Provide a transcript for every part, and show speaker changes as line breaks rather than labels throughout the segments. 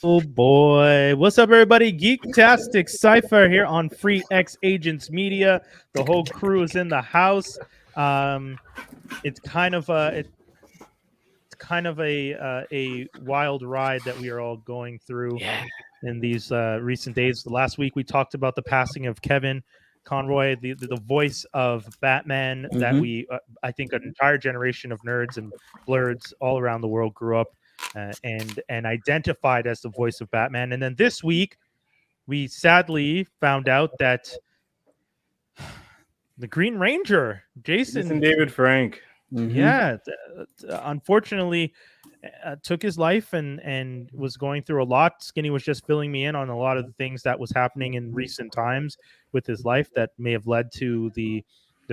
Oh boy. What's up, everybody? Geektastic Cypher here on Free X Agents Media. The whole crew is in the house. It's kind of a wild ride that we are all going through in these recent days. Last week we talked about the passing of Kevin Conroy, the voice of Batman that we I think an entire generation of nerds and blurs all around the world grew up and identified as the voice of Batman. And then this week we sadly found out that the Green Ranger, Jason
David Frank,
unfortunately took his life and was going through a lot. Skinny was just filling me in on a lot of the things that was happening in recent times with his life that may have led to the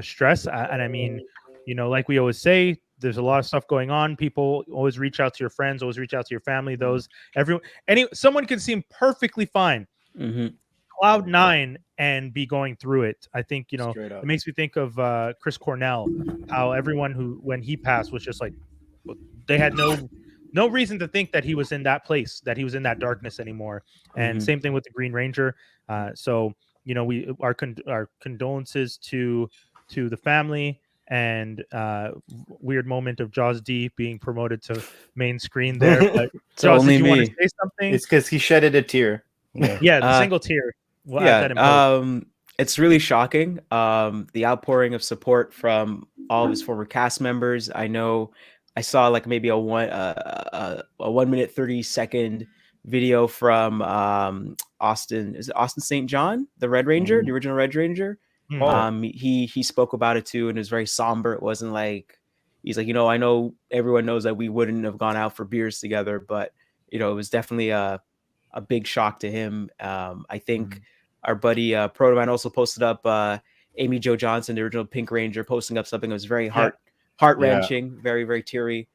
stress. And I mean, you know, like we always say, there's a lot of stuff going on. People always reach out to your friends, always reach out to your family. Someone can seem perfectly fine. Cloud nine and be going through it. I think, you know, it makes me think of Chris Cornell, how everyone when he passed was just like, they had no reason to think that he was in that place, that he was in that darkness anymore. And same thing with the Green Ranger. So, you know, our condolences to the family, and weird moment of Jaws D being promoted to main screen there. But Jaws, did you want to say something?
It's because he shedded a tear.
The single tear.
It's really shocking. The outpouring of support from all of his former cast members. I know I saw like maybe a 1 minute 30-second video from Austin. Is it Austin St. John, the Red Ranger, the original Red Ranger? He spoke about it too, and it was very somber. It wasn't like, he's like, you know, I know everyone knows that we wouldn't have gone out for beers together, but you know, it was definitely a big shock to him. I think our buddy Protoman also posted up Amy Jo Johnson, the original Pink Ranger, posting up something that was very heart-wrenching, very, very teary.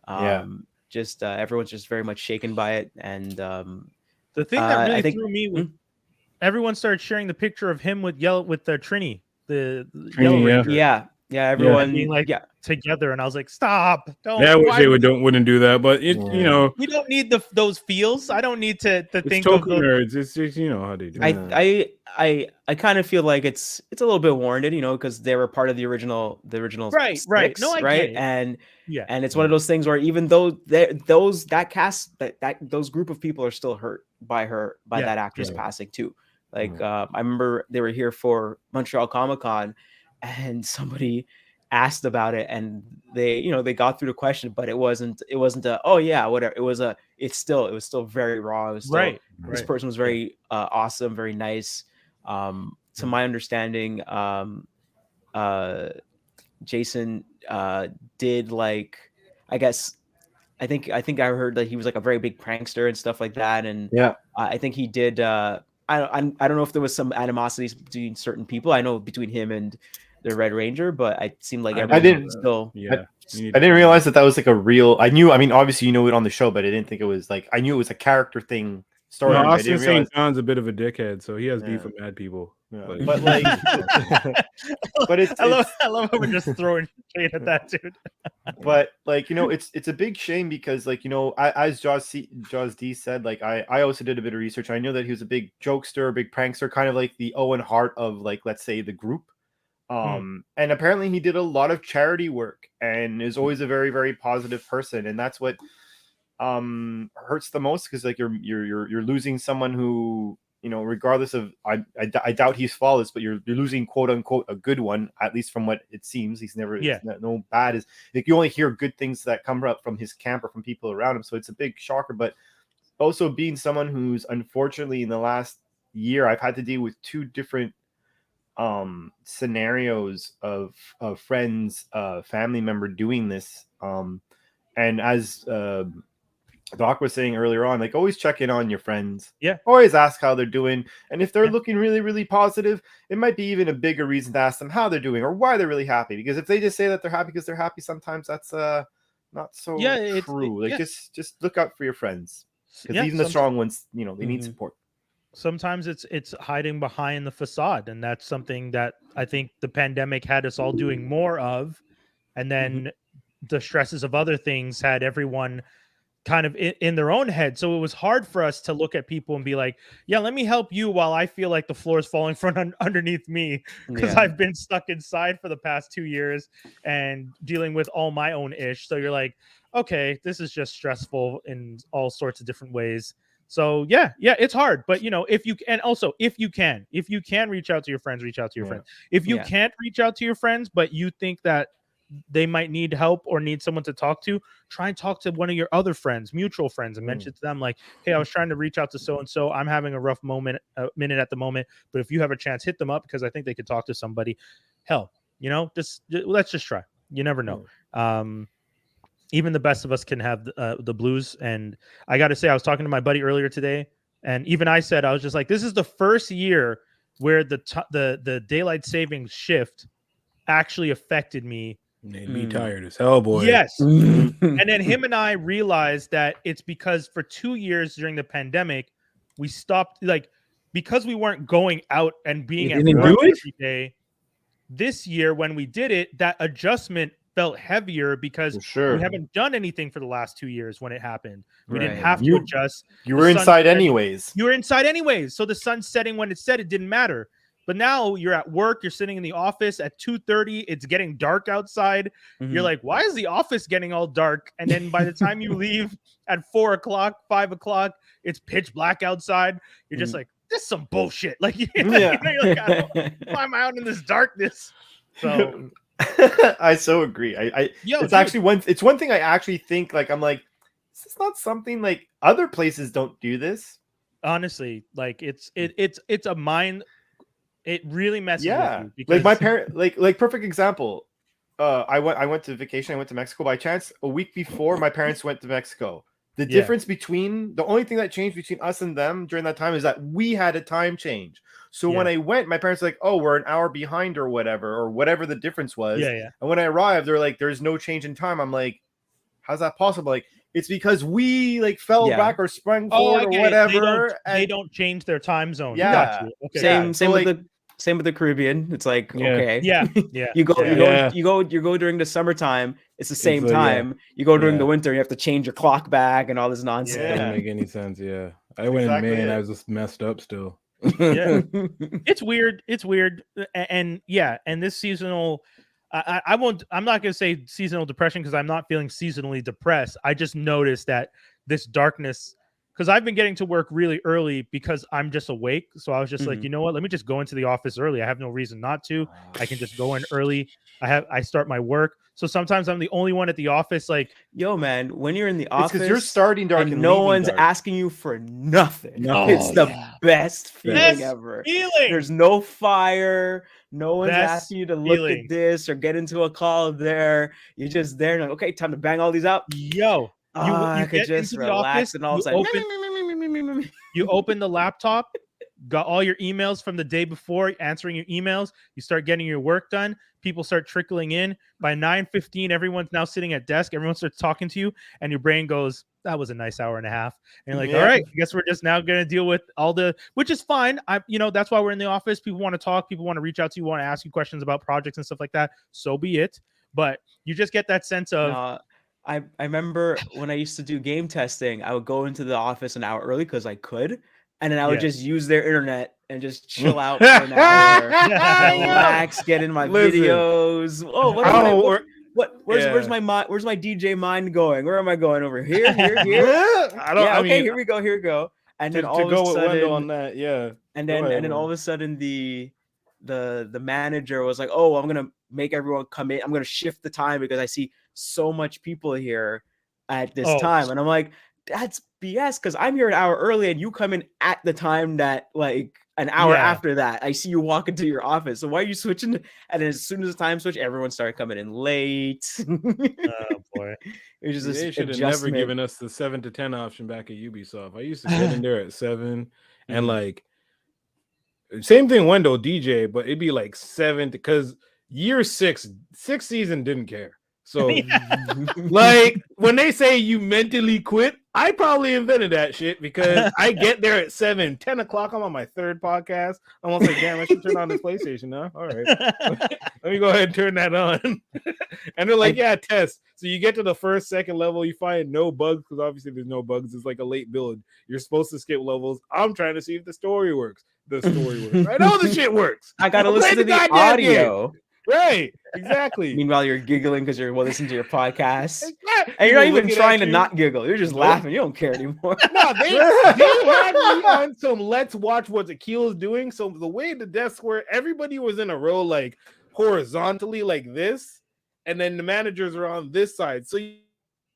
Everyone's just very much shaken by it. And
the thing that really threw me was everyone started sharing the picture of him with the Trini, the Yellow Ranger.
Everyone
being like together, and I was like, stop! Don't.
Yeah, I wish they wouldn't do that, but you know,
we don't need those feels. I don't need to think
of
those
nerds. It's just, you know how they do.
I kind of feel like it's a little bit warranted, you know, because they were part of the original
right. No, I
right, and it's one of those things where even though those group of people are still hurt by that actress passing too. Like I remember they were here for Montreal Comic-Con, and somebody asked about it, and they got through the question, but it wasn't whatever. It was still very raw. It was still, this person was very awesome, very nice. To my understanding, Jason did, like, I think I heard that he was like a very big prankster and stuff like that, and I think he did. I don't know if there was some animosities between certain people. I know between him and the Red Ranger, but it seemed like I didn't
realize that was like a real. I knew. I mean, obviously you know it on the show, but I didn't think it was like. I knew it was a character thing. Story.
No, Austin St. John's a bit of a dickhead, so he has beef with mad people.
Yeah. But like, I love
how we're just throwing shade at that dude.
But like, you know, it's a big shame because, like, you know, as Jaws D said, like I also did a bit of research. I know that he was a big jokester, a big prankster, kind of like the Owen Hart of, like, let's say, the group. And apparently he did a lot of charity work and is always a very, very positive person, and that's what hurts the most, because like you're losing someone who, you know, regardless of I doubt he's flawless, but you're losing, quote unquote, a good one, at least from what it seems. He's never no bad, is like you only hear good things that come up from his camp or from people around him, so it's a big shocker. But also being someone who's, unfortunately, in the last year I've had to deal with two different scenarios of friends, family member doing this, and as Doc was saying earlier on, like, always check in on your friends. Always ask how they're doing, and if they're looking really, really positive, it might be even a bigger reason to ask them how they're doing or why they're really happy, because if they just say that they're happy because they're happy, sometimes that's not so true. Just look out for your friends, because even the strong ones, you know, they need support.
Sometimes it's hiding behind the facade, and that's something that I think the pandemic had us all doing more of, and then the stresses of other things had everyone kind of in their own head. So it was hard for us to look at people and be like, yeah, let me help you while I feel like the floor is falling from underneath me, because I've been stuck inside for the past 2 years and dealing with all my own ish. So you're like, okay, this is just stressful in all sorts of different ways. So yeah, it's hard, but if you can reach out to your friends, reach out to your friends. If you can't reach out to your friends, but you think that they might need help or need someone to talk to, try and talk to one of your other friends, mutual friends, and mention to them like, hey, I was trying to reach out to so-and-so. I'm having a rough minute at the moment, but if you have a chance, hit them up, because I think they could talk to somebody. Hell, just let's just try. You never know. Even the best of us can have the blues. And I got to say, I was talking to my buddy earlier today, and even I said, I was just like, this is the first year where the daylight savings shift actually affected me.
They'd be tired as hell, boy.
Yes. And then him and I realized that it's because for 2 years during the pandemic, we stopped, because we weren't going out and being at work every day. This year, when we did it, that adjustment felt heavier because we haven't done anything for the last 2 years when it happened. We didn't have to adjust.
You were inside anyways.
You were inside anyways. So the sun setting when it set, it didn't matter. But now you're at work, you're sitting in the office at 2:30, it's getting dark outside. You're like, why is the office getting all dark? And then by the time you leave at 4 o'clock, 5 o'clock, it's pitch black outside. You're just like, this is some bullshit. Like, you're like, why am I out in this darkness? So
I so agree. It's one thing I actually think, like, I'm like, is this not something like other places don't do this?
Honestly, like it's a mind. It really messes with you.
Because... like my parent, like perfect example. I went to vacation. I went to Mexico by chance. A week before, my parents went to Mexico. The difference between the only thing that changed between us and them during that time is that we had a time change. So when I went, my parents were like, "Oh, we're an hour behind, or whatever the difference was." And when I arrived, they're like, "There's no change in time." I'm like, "How's that possible?" Like, it's because we fell back or sprung forward or whatever.
They don't change their time zone.
Yeah.
Okay.
Same with the Caribbean. It's like, okay.
Yeah.
You go during the summertime, it's the same time. You go during the winter, you have to change your clock back and all this nonsense.
It doesn't make any sense. Yeah. I went in May and I was just messed up still.
It's weird. And this seasonal, I'm not gonna say seasonal depression, because I'm not feeling seasonally depressed. I just noticed that this darkness, because I've been getting to work really early because I'm just awake. So I was just like, you know what? Let me just go into the office early. I have no reason not to. I can just go in early. I start my work. So sometimes I'm the only one at the office. Like,
yo, man, when you're in the office,
because you're starting dark and
no one's asking you for nothing. It's the best feeling ever. There's no fire. No one's asking you to look at this or get into a call there. You're just there and like, okay, time to bang all these out.
Yo. You
could just
into the
relax
office,
and all of a sudden
you open the laptop, got all your emails from the day before, answering your emails, you start getting your work done, people start trickling in. By 9:15, everyone's now sitting at desk, everyone starts talking to you, and your brain goes, that was a nice hour and a half. And you're like, all right, I guess we're just now going to deal with all which is fine. That's why we're in the office. People want to talk, people want to reach out to you, want to ask you questions about projects and stuff like that. So be it. But you just get that sense of...
I remember when I used to do game testing, I would go into the office an hour early because I could, and then I would just use their internet and just chill out for an hour, relax, get in my videos. Oh, where's my DJ mind going? Where am I going? Over here? Here we go. And then all of a sudden,
on that,
and then all of a sudden the manager was like, "Oh, I'm gonna make everyone come in. I'm gonna shift the time because I see so much people here at this time." And I'm like, that's BS, because I'm here an hour early and you come in at the time that, like, an hour after that I see you walk into your office. So why are you switching? And then as soon as the time switch, everyone started coming in late.
Oh boy.
It was just they should have never given us the 7 to 10 option back at Ubisoft. I used to get in there at 7 and like same thing, Wendell DJ, but it'd be like 7 because year 6 season didn't care. So like when they say you mentally quit, I probably invented that shit because I get there at 7, 10 o'clock. I'm on my third podcast. I'm almost like, damn, I should turn on this PlayStation now. All right. Let me go ahead and turn that on. And they're like, yeah, test. So you get to the first, second level, you find no bugs because obviously there's no bugs. It's like a late build. You're supposed to skip levels. I'm trying to see if the story works. The story works. I know the shit works.
I gotta listen to the audio.
Right, exactly.
Meanwhile, you're giggling because you're listening to your podcast, and you're not even trying to not giggle. You're just laughing. You don't care anymore.
No, they had me on some let's watch what Akil is doing. So the way the desks were, everybody was in a row like horizontally like this, and then the managers are on this side. So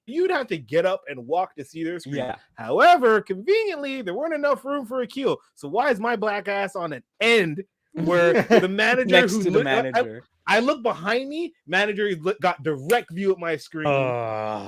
you'd have to get up and walk to see their screen.
Yeah.
However, conveniently, there weren't enough room for Akil. So why is my black ass on an end where the manager
next to the manager?
I look behind me, manager got direct view of my screen.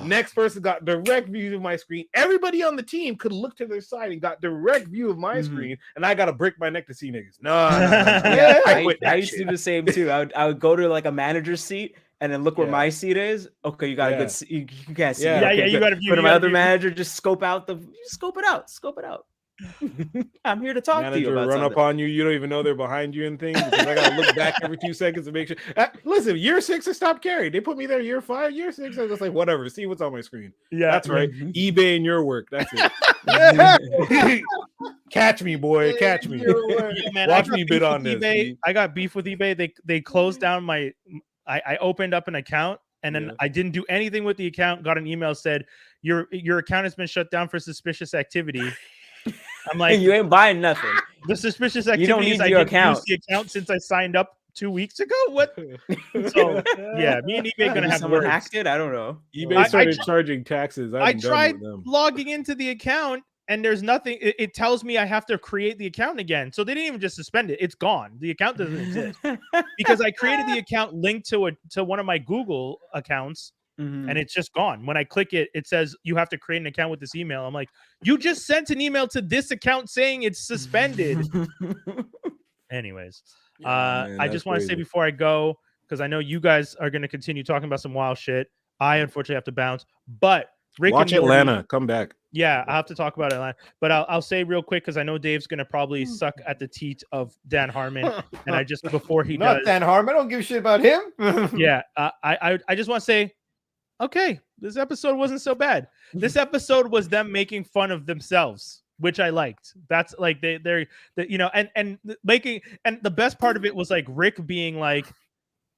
Next person got direct view of my screen. Everybody on the team could look to their side and got direct view of my screen, and I got to break my neck to see niggas. No.
Yeah, I used to do the same too. I would go to like a manager's seat and then look where my seat is. Okay, you got a good seat. You can't see.
Yeah,
okay,
you got to view.
But my other manager just scope it out. I'm here to talk to you about
run
something.
up on you. You don't even know they're behind you and things because I gotta look back every 2 seconds to make sure. Listen, year 6 I stopped carrying. They put me there year 5, year 6. I was just like, whatever. See what's on my screen.
Yeah,
that's right. eBay and your work. That's it. Catch me, boy. Catch me.
Yeah, man, watch me bid on this. eBay. I got beef with eBay. They closed down my. I opened up an account. And then I didn't do anything with the account. Got an email said your account has been shut down for suspicious activity. I'm like,
you ain't buying nothing.
The suspicious activity.
You don't need your account.
The account since I signed up 2 weeks ago. What? So yeah, me and eBay gonna have
someone hacked it. I don't know.
eBay started charging taxes.
I tried logging into the account. And there's nothing. It tells me I have to create the account again. So they didn't even just suspend it. It's gone. The account doesn't exist because I created the account linked to one of my Google accounts, and it's just gone. When I click it, it says you have to create an account with this email. I'm like, you just sent an email to this account saying it's suspended. Anyways, man, I just want to say before I go, because I know you guys are going to continue talking about some wild shit. I unfortunately have to bounce, but Rick
watch
and Morty,
Atlanta. Come back.
Yeah, I'll have to talk about Atlanta, but I'll say real quick because I know Dave's gonna probably suck at the teat of Dan Harmon, and I just before he
not
does,
Dan Harmon. I don't give a shit about him.
Yeah, I just want to say, okay, this episode wasn't so bad. This episode was them making fun of themselves, which I liked. That's like they're you know, and making, and the best part of it was like Rick being like,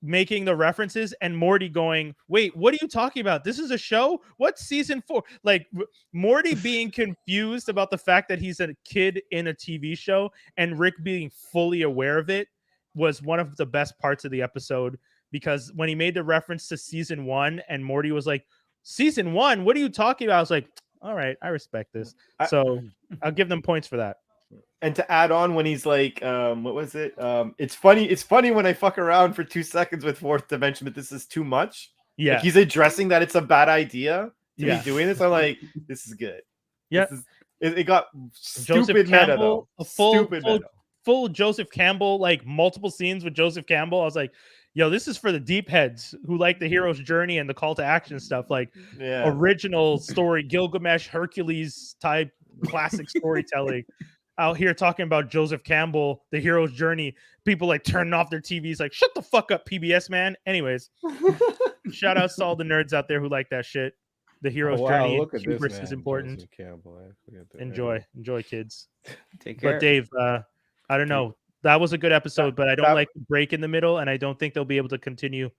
making the references and Morty going, wait, what are you talking about? This is a show? What's season 4? Like Morty being confused about the fact that he's a kid in a TV show and Rick being fully aware of it was one of the best parts of the episode, because when he made the reference to season 1 and Morty was like, season 1, what are you talking about? I was like, all right, I respect this. So I'll give them points for that.
And to add on, when he's like, what was it? It's funny when I fuck around for 2 seconds with fourth dimension, but this is too much.
Yeah.
Like he's addressing that it's a bad idea to be doing this. I'm like, this is good.
Yeah.
It got stupid meta though.
Full Joseph Campbell, like multiple scenes with Joseph Campbell. I was like, yo, this is for the deep heads who like the hero's journey and the call to action stuff. Like original story, Gilgamesh, Hercules type classic storytelling. Out here talking about Joseph Campbell, the hero's journey. People like turning off their TVs, like, shut the fuck up, PBS, man. Anyways, shout out to all the nerds out there who like that shit. The hero's journey. Hubris is important. Enjoy, kids.
Take care.
But Dave, I don't know. That was a good episode, but I don't like the break in the middle, and I don't think they'll be able to continue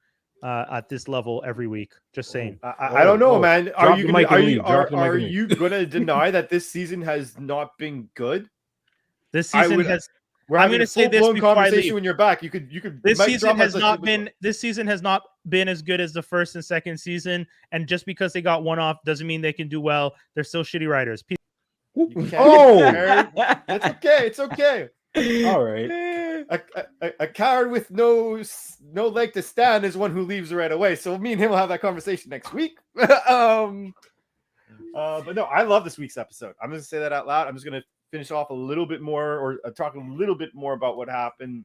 at this level every week. Just saying.
I don't know, man. Are you gonna deny that this season has not been good?
This season has. I'm going to say this before
conversation when you're back. You could.
This season has not been. This season has not been as good as the first and second season. And just because they got one off doesn't mean they can do well. They're still shitty writers.
It's okay. It's okay.
All right.
A coward with no leg to stand is one who leaves right away. So me and him will have that conversation next week. But no, I love this week's episode. I'm going to say that out loud. I'm just going to finish off a little bit more, or talk a little bit more about what happened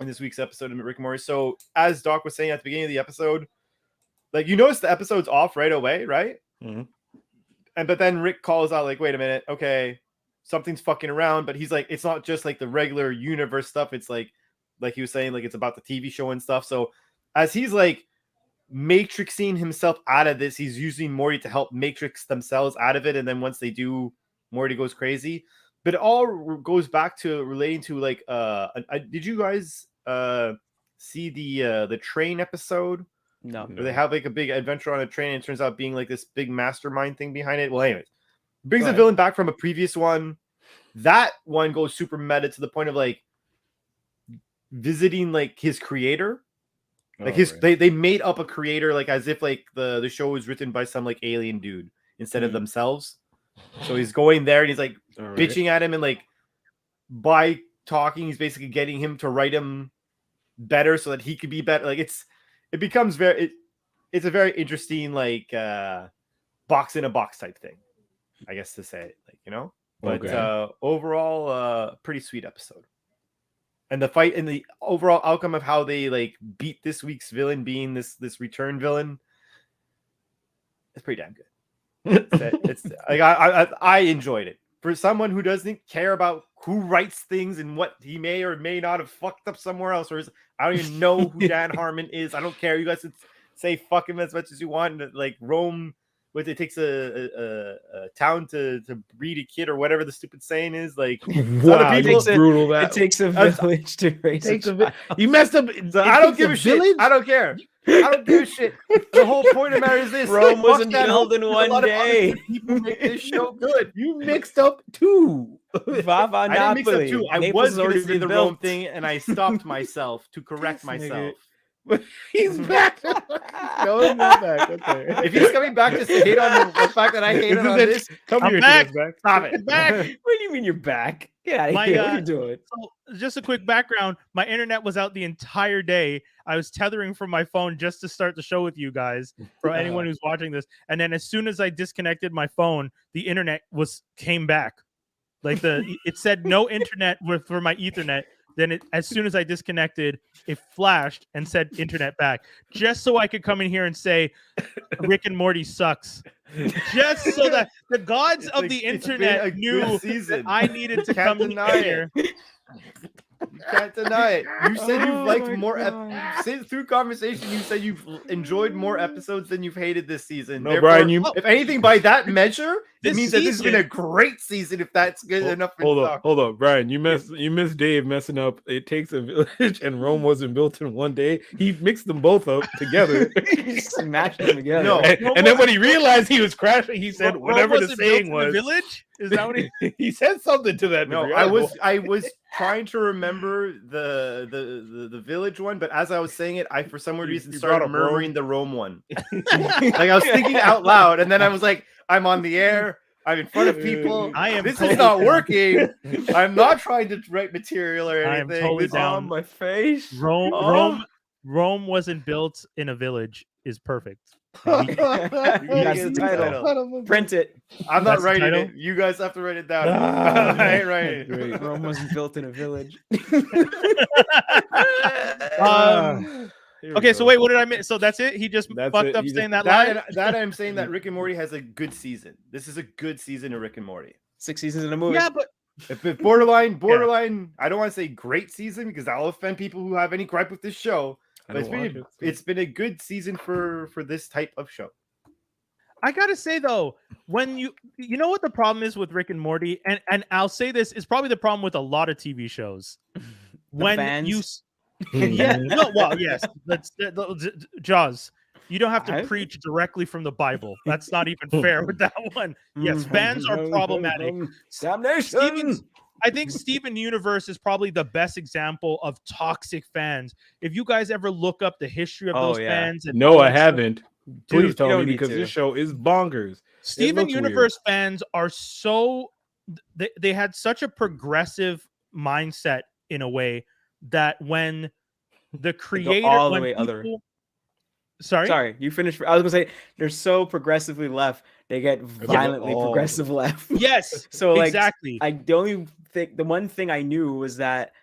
in this week's episode of Rick and Morty. So as Doc was saying at the beginning of the episode, like, you notice the episode's off right away, right?
Mm-hmm.
but then Rick calls out like, wait a minute, okay, something's fucking around. But he's like, it's not just like the regular universe stuff. It's like he was saying, like it's about the TV show and stuff. So as he's like matrixing himself out of this, he's using Morty to help matrix themselves out of it. And then once they do, Morty goes crazy. But it all goes back to relating to like did you guys see the train episode?
No.
Where they have like a big adventure on a train, and it turns out being like this big mastermind thing behind it. Well, anyways, brings the villain back from a previous one. That one goes super meta to the point of like visiting like his creator. Like they made up a creator, like as if like the show was written by some like alien dude instead of themselves. So he's going there and he's like bitching at him, and like by talking, he's basically getting him to write him better so that he could be better. Like it becomes it's a very interesting like box in a box type thing, I guess to say it, like, you know. But overall, pretty sweet episode. And the fight and the overall outcome of how they like beat this week's villain being this return villain, it's pretty damn good. It's like I enjoyed it. For someone who doesn't care about who writes things and what he may or may not have fucked up somewhere else, or I don't even know who Dan Harmon is. I don't care. You guys can say fuck him as much as you want. Like Rome, what it takes a town to breed a kid or whatever the stupid saying is. Like,
wow, it's brutal.
It takes a village to raise a child.
You messed up.
I don't give a shit. I don't care. I don't give a shit. The whole point of the matter is this:
Rome wasn't built in one day.
People make this show good.
You mixed up two.
Vava
I didn't mix up two. I was going to say the Rome
built.
thing, and I stopped myself to correct myself.
He's back. No, he's not back. Okay.
If he's coming back just to hate on the fact that I hate on this,
come
I'm
here,
back.
Stop it.
Back.
What do you mean you're back? Get out of here. What are you doing?
So just a quick background. My internet was out the entire day. I was tethering from my phone just to start the show with you guys, for anyone who's watching this. And then as soon as I disconnected my phone, the internet came back. Like it said no internet for my Ethernet. Then as soon as I disconnected, it flashed and said internet back, just so I could come in here and say Rick and Morty sucks. Just so that the gods of the internet knew that I needed to come in here.
You can't deny it. You said you've liked more through conversation. You said you've enjoyed more episodes than you've hated this season.
No, Brian,
if anything, by that measure, it means that this has been a great season. If that's good enough.
Hold up, Brian. You missed Dave messing up. It takes a village, and Rome wasn't built in one day. He mixed them both up together.
He smashed them together.
No, and then when he realized he was crashing, he said whatever the saying was.
The village? Is that what
he said something to that?
No, I was trying to remember the village one, but as I was saying it, I for some weird reason started murmuring the Rome one. Like I was thinking out loud, and then I was like, I'm on the air. I'm in front of people. This is not working. I'm not trying to write material or anything.
I am totally down.
On my face.
Rome wasn't built in a village is perfect.
That's the title. Print it.
I'm not writing it. You guys have to write it down. I ain't writing it.
Rome wasn't built in a village.
Okay, so wait, what did I miss? So that's it? He just fucked up saying that line?
That I'm saying that Rick and Morty has a good season. This is a good season of Rick and Morty.
6 seasons in a movie.
Yeah, but
if borderline, I don't want to say great season because that'll offend people who have any gripe with this show. But it's been a good season for this type of show.
I gotta say though, when you know what the problem is with Rick and Morty, and I'll say this is probably the problem with a lot of TV shows. When
fans?
Yes, that's Jaws. You don't have to preach directly from the Bible. That's not even fair with that one. Yes, fans are problematic.
Damnation.
I think Steven Universe is probably the best example of toxic fans. If you guys ever look up the history of those fans, and
no, I haven't. Please tell me because this show is bonkers.
Steven Universe fans are so they had such a progressive mindset in a way that when the creator
all the way other. Sorry, you finished. I was gonna say they're so progressively left. They get violently progressive left.
Yes.
So like
exactly.
The one thing I knew was that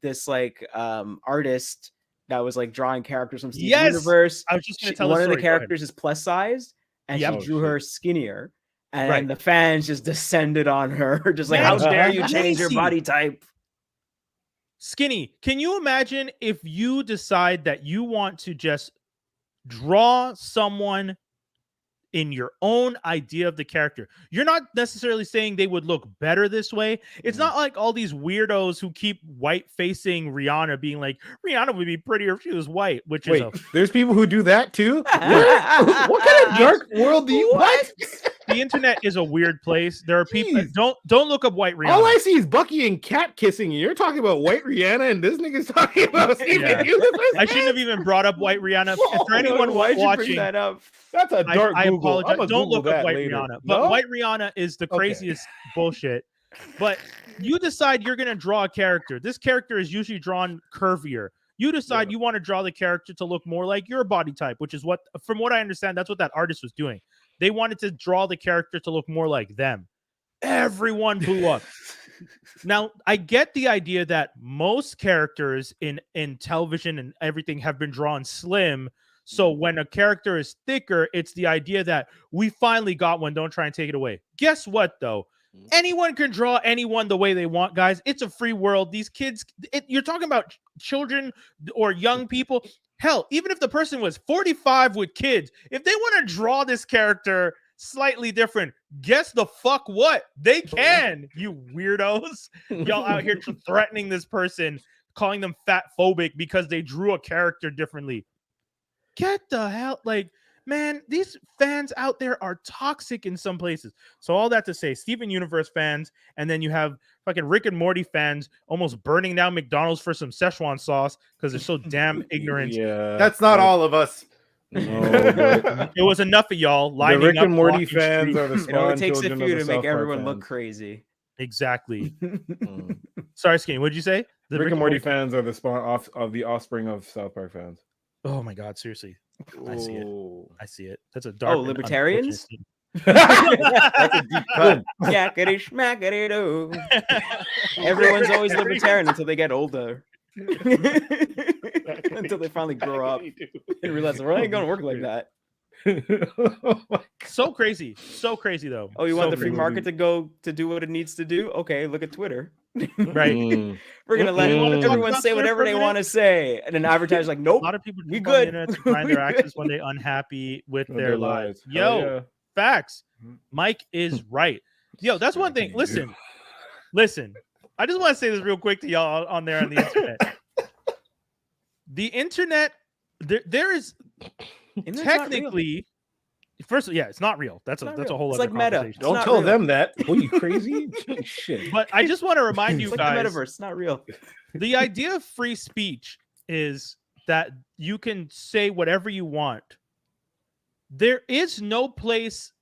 this artist that was like drawing characters from Steven Universe.
I was just gonna tell
one of the characters is plus sized and
Yep.
she drew her skinnier. And the fans just descended on her, just like, how dare you change your body type?
Skinny, can you imagine if you decide that you want to just draw someone in your own idea of the character? You're not necessarily saying they would look better this way. It's not like all these weirdos who keep white facing Rihanna being like, Rihanna would be prettier if she was white, which is
there's people who do that too. What kind of dark world do you what?
The internet is a weird place. There are people don't look up white Rihanna.
All I see is Bucky and Cat kissing, and you're talking about white Rihanna, and this nigga's talking about Steven Universe.
I shouldn't have even brought up white Rihanna. If for anyone watching
that up,
that's a dark
I
Google.
apologize. Don't look up white Rihanna. But white Rihanna is the craziest bullshit. But you decide you're going to draw a character. This character is usually drawn curvier. You decide you want to draw the character to look more like your body type, which is what, from what I understand, that's what that artist was doing. They wanted to draw the character to look more like them. Everyone blew up. Now, I get the idea that most characters in television and everything have been drawn slim. So when a character is thicker, it's the idea that we finally got one. Don't try and take it away. Guess what, though? Anyone can draw anyone the way they want, guys. It's a free world. These kids, you're talking about children or young people. Hell, even if the person was 45 with kids, if they want to draw this character slightly different, guess the fuck what? They can, you weirdos. Y'all out here threatening this person, calling them fat phobic because they drew a character differently. Get the hell, man, these fans out there are toxic in some places. So all that to say, Steven Universe fans, and then you have fucking Rick and Morty fans almost burning down McDonald's for some Szechuan sauce because they're so damn ignorant.
Yeah, that's not all of us.
No,
it was enough of y'all lining
the Rick
up
and Morty fans are the
it only takes a
children
few
of
to
the
make
South Park
everyone
fans.
look crazy.
Exactly. Sorry, Skinny, what'd you say?
The Rick and Morty fans are the spawn of the offspring of South Park fans.
Oh my God, seriously. I see it. I see it. That's a dark.
Oh, libertarians?
That's a deep cut.
Yackety schmackety doo. Everyone's always libertarian until they get older. Until they finally grow up and realize we're ain't gonna work like that.
So crazy though.
Oh, you want the free market to go to do what it needs to do? Okay, look at Twitter.
Right.
We're gonna let everyone say whatever they want to say, and then advertisers like, nope.
A lot of people
we good.
To find their access when they're unhappy with their lives. Yo, facts. Mike is right. Yo, that's one thing. Listen. I just want to say this real quick to y'all on there on the internet. The internet, there is technically. First, it's not real. That's a whole other conversation.
Meta.
Don't tell them that. What, are you crazy? Shit.
But I just want to remind you
guys,
like
the metaverse. It's not real.
The idea of free speech is that you can say whatever you want. There is no place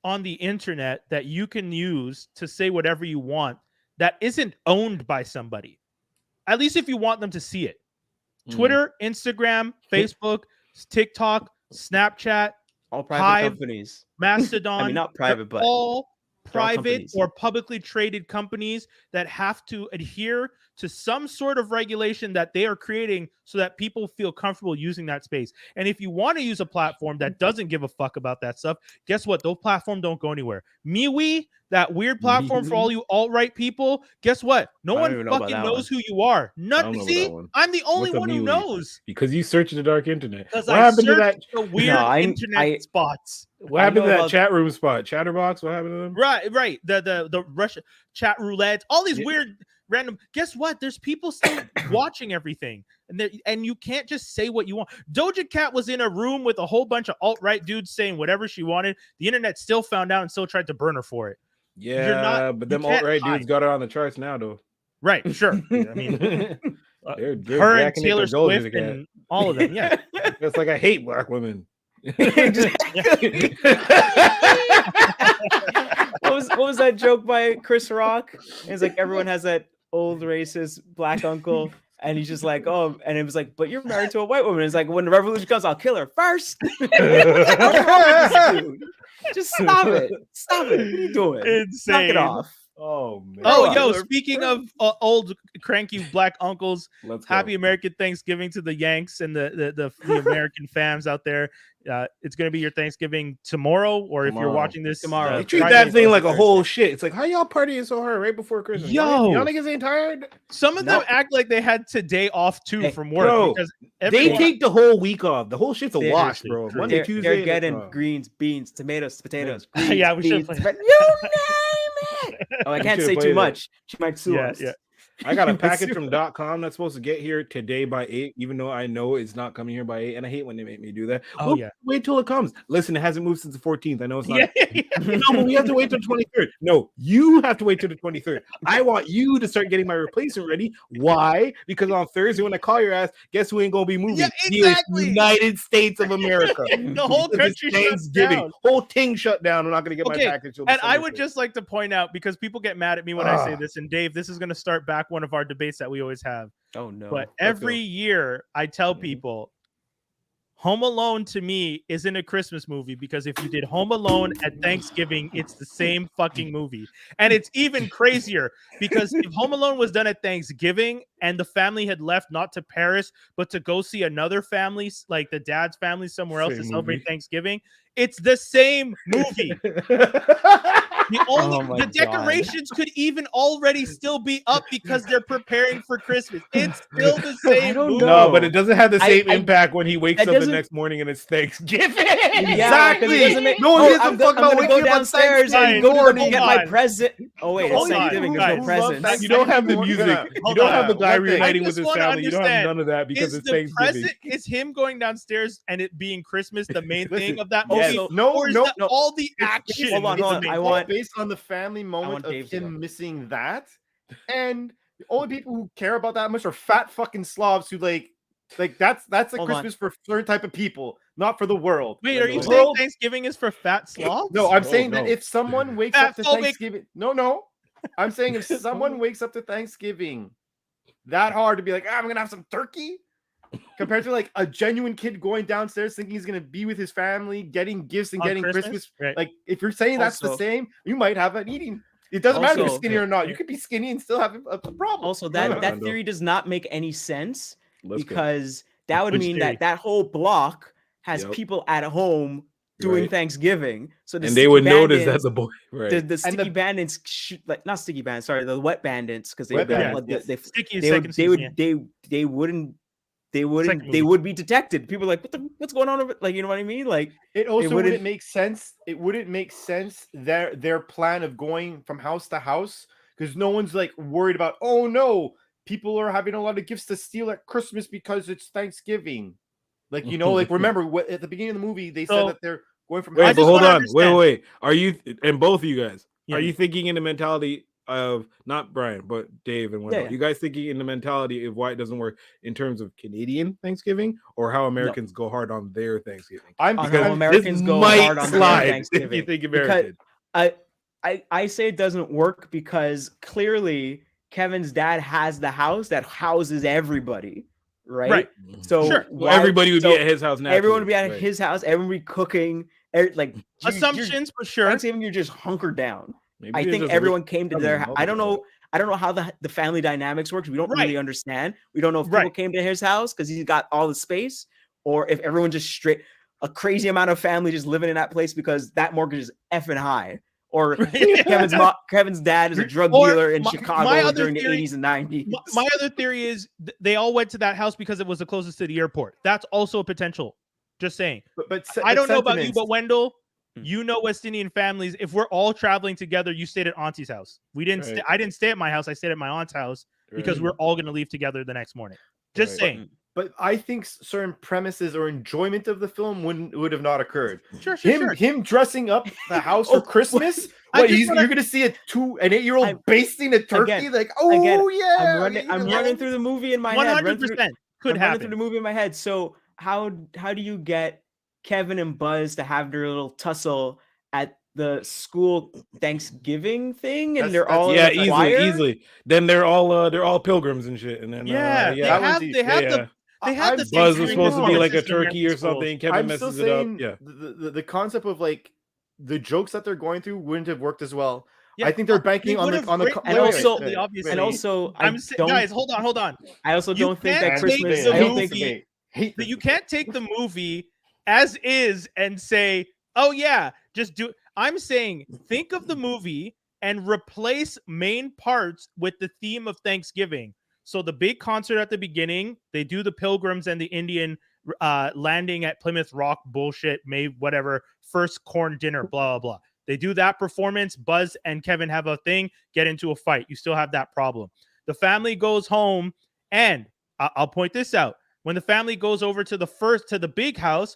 on the internet that you can use to say whatever you want that isn't owned by somebody. At least if you want them to see it. Twitter, Instagram, Facebook, TikTok, Snapchat,
all private
Hive,
companies.
Mastodon.
I mean, not private, but
all private or publicly traded companies that have to adhere to some sort of regulation that they are creating so that people feel comfortable using that space. And if you want to use a platform that doesn't give a fuck about that stuff, guess what? Those platforms don't go anywhere. MeWe, that weird platform for all you alt-right people, guess what? No one fucking knows who you are. See, I'm the only one who knows.
Because you search in the dark internet.
Because I searched the weird internet spots.
What happened to that chat room spot? Chatterbox? What happened to them?
Right. The Russia chat roulette, all these weird random. Guess what? There's people still watching everything, and you can't just say what you want. Doja Cat was in a room with a whole bunch of alt-right dudes saying whatever she wanted. The internet still found out and still tried to burn her for it.
Yeah, but them alt-right dudes got her on the charts now, though.
Right, sure. I mean,
they're
her and Taylor Swift and all of them. Yeah,
it's like I hate black women.
What was that joke by Chris Rock? It's like everyone has that old racist black uncle, and he's just like, oh, and it was like, but you're married to a white woman. It's like, when the revolution comes, I'll kill her first. Just stop it. What are you doing?
Insane.
Knock it off.
Oh man.
Oh, yo! Speaking of old cranky black uncles,
Let's
happy
go.
American Thanksgiving to the Yanks and the American fams out there. It's gonna be your Thanksgiving tomorrow, or if you're watching this
Tomorrow.
They treat
Friday,
that thing like a
Thursday.
whole shit. It's like, how y'all partying so hard right before Christmas?
Yo!
y'all niggas ain't tired?
Some of them act like they had today off too
Hey,
from work
bro,
because
They
everyone,
take the whole week off. The whole shit's a
They're-
wash, bro.
True.
Monday, Tuesday.
They're getting greens, beans, tomatoes, potatoes. Greens,
Yeah, we should
beans,
play.
you name it. Oh, I can't
should've
say too
played it.
much. She might sue us.
yeah.
I got a
You
package
assume-
from .com that's supposed to get here today by 8, even though I know it's not coming here by 8, and I hate when they make me do that.
Oh,
Well,
yeah.
wait till it comes. Listen, it hasn't moved since the 14th. I know it's not.
Yeah.
No, but we have to wait till the 23rd. No, you have to wait till the 23rd. I want you to start getting my replacement ready. Why? Because on Thursday when I call your ass, guess who ain't gonna be moving?
Yeah,
The
exactly.
United States of America.
The whole
Because it's
country shuts
Thanksgiving.
down.
Whole thing shut down. I'm not gonna get my
Okay,
package. Till
And I
December
would
3rd.
just like to point out, because people get mad at me when I say this, and Dave, this is going to start back one of our debates that we always have.
Oh no.
But every
go.
year I tell
Mhm.
people, Home Alone to me isn't a Christmas movie, because if you did Home Alone at Thanksgiving, it's the same fucking movie. And it's even crazier because if Home Alone was done at Thanksgiving and the family had left not to Paris, but to go see another family, like the dad's family somewhere else
Same
to celebrate
movie.
Thanksgiving, it's the same movie. The only
Oh my
the
God.
decorations could even already still be up because they're preparing for Christmas. It's still the same
don't
movie.
No, but it doesn't have the
I-
same
I-
impact when he wakes
that
up the
doesn't-
next morning and it's Thanksgiving.
Yeah, 'cause it doesn't make-
No one
Oh,
gives a
I'm
fuck
gonna
about
go
waking up on
downstairs
Thanksgiving.
and go to
Hold
get my
on.
present. Oh wait, it's
Hold on,
Thanksgiving. There's no
guys.
presents.
You don't have the
Thanksgiving.
music. You
Hold
don't
on.
have the guy
One thing.
reuniting
I
with
just
his
wanna
family. You don't have
understand,
none of that because
Is
it's
the
Thanksgiving.
present, is him going downstairs and it being Christmas the main
Listen,
thing of that
yes.
movie?
Also-
Or is
no,
that
no.
all the
It's-
action?
hold on,
is
hold
the
on.
main
I
thing?
want-
based on the family moment
want
of
Dave to go.
him missing that, and the only people who care about that much are fat fucking slobs who like that's like
Hold on.
Christmas for certain type of people, not for the world.
Wait, are you
The
saying
world-
Thanksgiving is for fat slobs?
No, I'm
Oh,
saying that
no.
if someone wakes
Fat
up to
phobic.
Thanksgiving, no, I'm saying if someone wakes up to Thanksgiving that hard to be like, I'm gonna have some turkey, compared to like a genuine kid going downstairs thinking he's gonna be with his family, getting gifts and
On
getting Christmas.
Right.
Like, if you're saying that's the
Also-
same, you might have an eating. It doesn't matter if you're
Also-
skinny or not. You could be skinny and still have a problem.
Also,
Yeah,
that
Wendell.
theory does not make any sense
Let's go.
because that would
Which
mean
theory?
that whole block has
Yep.
people at home doing
Right.
Thanksgiving. So the
And they
sticky
would notice that
bandits-
the boy, right?
the sticky
the-
bandits like not sticky bandits, sorry, the wet bandits, because they
Wet
would
bandits, yes.
Sticky is
they
second
would
season, yeah.
they wouldn't
Second
they
movie.
would be detected. People are like, what's going on over, like, you know what I mean? Like,
It also
wouldn't-
wouldn't make sense. It wouldn't make sense their plan of going from house to house, because no one's like worried about, oh no, people are having a lot of gifts to steal at Christmas because it's Thanksgiving. Like, you know, like remember what at the beginning of the movie they
So-
said that they're going from
Wait,
house
but
just
hold
wanna
on.
understand.
Wait. Are you and both of you guys?
Yeah.
Are you thinking in the mentality of not Brian, but Dave and Wendell?
yeah.
You guys thinking in the mentality of why it doesn't work in terms of Canadian Thanksgiving or how Americans go hard on their Thanksgiving?
I'm
on
because
how
I'm-
Americans
This
go
might
hard on their
slide if
Thanksgiving.
you think
Because-
American.
I say it doesn't work because clearly Kevin's dad has the house that houses everybody, right?
Right.
So
Sure.
Well, everybody would
so
be at his house now.
everyone would be at his house, everybody cooking, like you're-
Assumptions for sure.
Thanksgiving, you're just hunkered down. I think everyone came to their house. I don't know how the family dynamics works. We don't
Right.
really understand. We don't know if people
Right.
came to his house because he's got all the space, or if everyone just straight a crazy amount of family just living in that place because that mortgage is effing high. Or Kevin's dad is a drug
Or
dealer in
my
Chicago
other
during the
theory-
80s and 90s.
My other theory is they all went to that house because it was the closest to the airport. That's also a potential. Just saying. I don't know about you, but Wendell, you know West Indian families. If we're all traveling together, you stayed at Auntie's house. We didn't.
Right.
I didn't stay at my house. I stayed at my aunt's house because we're all going to leave together the next morning. Just
Right.
saying.
But I think certain premises or enjoyment of the film would have not occurred.
Sure.
Him dressing up the house for Christmas.
I
What,
just wanna-
you're gonna see an 8-year-old basting a turkey?
Again,
like, oh yeah,
I'm running through the movie in my head.
100% could
I'm running
happen.
through the movie in my head. So how do you get Kevin and Buzz to have their little tussle at the school Thanksgiving thing, and they're all in the choir?
easily. Then they're all pilgrims and shit. And then
Yeah, they
that was
have
easy.
they have
Yeah.
the they have
I'm
the
Buzz was
Thanksgiving
supposed to be like a
performances in
turkey or
American schools.
something. Kevin
I'm still
messes it up.
saying
Yeah.
the concept of like the jokes that they're going through wouldn't have worked as well. I think they're banking on the
and also
guys, hold on.
I also don't think that Christmas.
You can't take the movie as is and say, "Oh yeah, just do." I'm saying, think of the movie and replace main parts with the theme of Thanksgiving. So the big concert at the beginning, they do the Pilgrims and the Indian landing at Plymouth Rock bullshit, whatever, first corn dinner, blah, blah, blah. They do that performance. Buzz and Kevin have a thing, get into a fight. You still have that problem. The family goes home, and I'll point this out. When the family goes over to the big house,